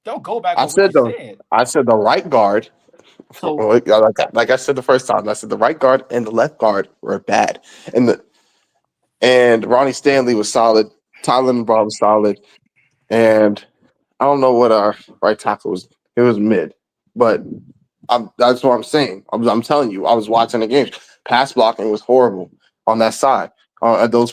Don't go back I on said what you said. I said the right guard. So Like I said the first time, I said the right guard and the left guard were bad, and Ronnie Stanley was solid. Tyler Linderbaum was solid, and I don't know what our right tackle was. It was mid, but that's what I'm saying. I'm telling you, I was watching the games. Pass blocking was horrible on that side, on those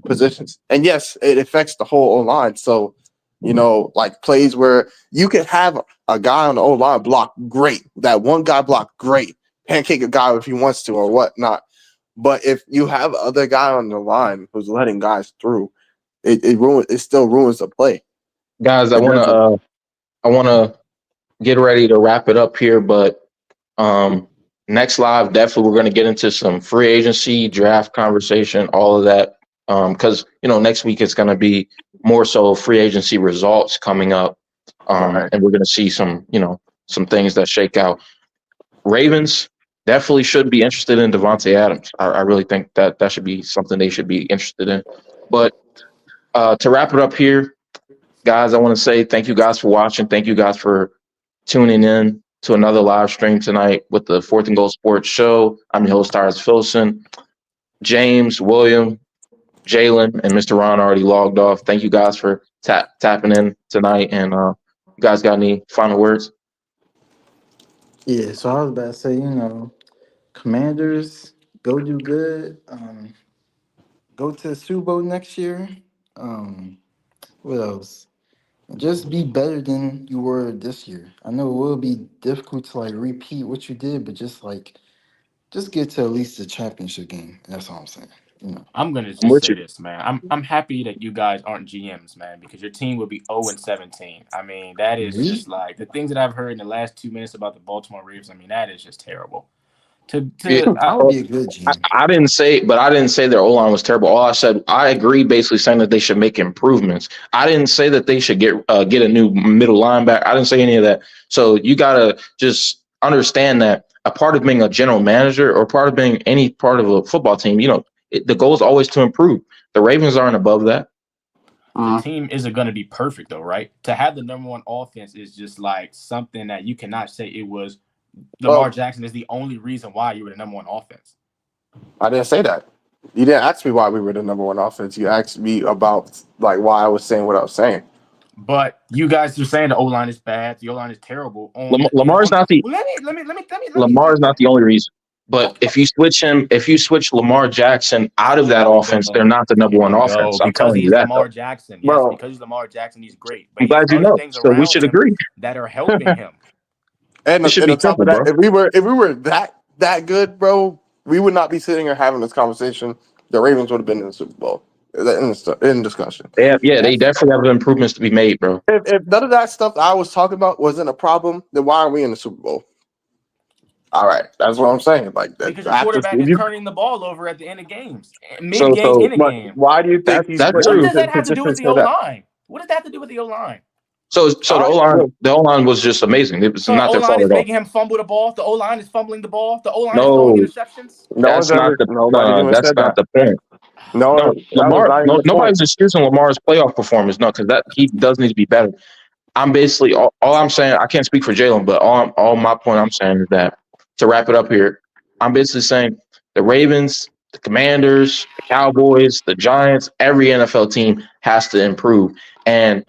positions, and yes, it affects the whole O line. So, like plays where you can have a guy on the O line block great, that one guy block great, pancake a guy if he wants to or whatnot. But if you have other guy on the line who's letting guys through, it still ruins the play. Guys, I wanna get ready to wrap it up here, but next live, definitely we're gonna get into some free agency, draft conversation, all of that. Because next week it's gonna be more so free agency results coming up. Right. And we're gonna see some things that shake out. Ravens definitely should be interested in Devontae Adams. I really think that should be something they should be interested in. But to wrap it up here, guys, I want to say thank you guys for watching. Thank you guys for tuning in to another live stream tonight with the Fourth and Goal Sports Show. I'm your host, Tyrus Filson. James, William, Jalen, and Mr. Ron already logged off. Thank you guys for tapping in tonight. And you guys got any final words? Yeah, so I was about to say, Commanders, go do good. Go to the Super Bowl next year. What else? Just be better than you were this year. I know it will be difficult to repeat what you did, but just get to at least the championship game. That's all I'm saying. I'm gonna I'm just with say you. this, man. I'm happy that you guys aren't GMs, man, because your team would be 0-17. I mean, that is Really? just like the things that I've heard in the last 2 minutes about the Baltimore Ravens. I mean, that is just terrible. Yeah. I would be a good GM. I didn't say their O line was terrible. All I said, I agree, basically saying that they should make improvements. I didn't say that they should get a new middle linebacker. I didn't say any of that. So you gotta just understand that a part of being a general manager or part of being any part of a football team, the goal is always to improve. The Ravens aren't above that. The team isn't going to be perfect, though, right? To have the number one offense is just like something that you cannot say it was. Lamar Jackson is the only reason why you were the number one offense. I didn't say that. You didn't ask me why we were the number one offense. You asked me about why I was saying what I was saying. But you guys are saying the O line is bad. The O line is terrible. Lamar's not the. Let me. Lamar's not the only reason. But if you switch Lamar Jackson out of that offense, they're not the number one offense. I'm telling you that. Lamar Jackson. Yes, Bro. because he's Lamar Jackson, he's great. But I'm glad you know. So we should agree. that are helping him. And It should be on top of simple, that, if we were that good, bro, we would not be sitting here having this conversation. The Ravens would have been in the Super Bowl in discussion. They definitely have improvements to be made, bro. If none of that stuff I was talking about wasn't a problem, then why are we in the Super Bowl? All right, that's what I'm saying. Because your quarterback is turning the ball over at the end of games, So in a game. Why do you think that's What true. does that have to do with the O line? What does that have to do with the O-line? So the O-line was just amazing. It was So not the their fault O-line is at all. making him fumble the ball. The O-line is fumbling the ball. The O-line is No, throwing interceptions. that's not the Nobody even that's said not that. the point. No, No, that Lamar. was not even the Nobody's point. excusing Lamar's playoff performance. No, because that he does need to be better. I'm basically all I'm saying. I can't speak for Jalen, but all my point I'm saying is that to wrap it up here, I'm basically saying the Ravens, the Commanders, the Cowboys, the Giants, every NFL team has to improve. And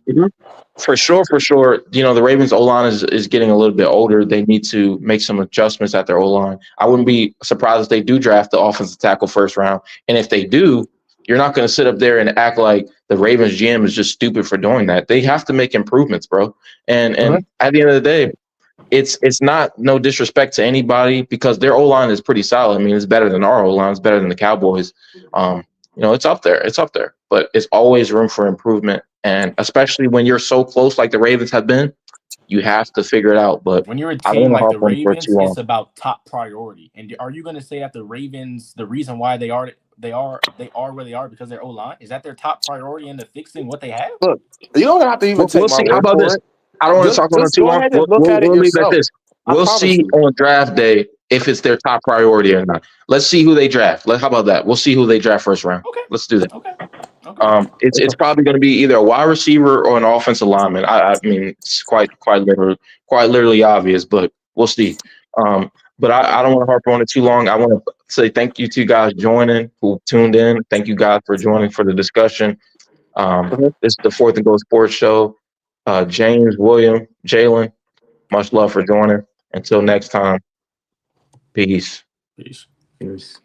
for sure, the Ravens O-line is getting a little bit older. They need to make some adjustments at their O-line. I wouldn't be surprised if they do draft the offensive tackle first round. And if they do, you're not going to sit up there and act like the Ravens GM is just stupid for doing that. They have to make improvements, bro. And at the end of the day, it's not no disrespect to anybody because their O-line is pretty solid. I mean, it's better than our O-line. It's better than the Cowboys. It's up there. It's up there. But it's always room for improvement. And especially when you're so close like the Ravens have been, you have to figure it out. But when you're a I don't team wanna like the harp on it for Ravens, too long. it's about top priority. And are you going to say that the Ravens, the reason why they are where they are because they're O-line? Is that their top priority into fixing what they have? Look, you don't have to even take We'll my see. How word about for this? it. I don't want to talk on it Just too go long. ahead and look at it We'll leave it at yourself. this. I We'll promise see you. on draft day if it's their top priority or not. Let's see who they draft. How about that? We'll see who they draft first round. Okay. Let's do that. Okay. It's probably going to be either a wide receiver or an offensive lineman. I mean, it's quite literally obvious, but we'll see. But I don't want to harp on it too long. I want to say thank you to you guys joining who tuned in. Thank you guys for joining for the discussion. This is the Fourth and Goal Sports Show. James, William, Jalen, much love for joining. Until next time, peace. Peace. Cheers.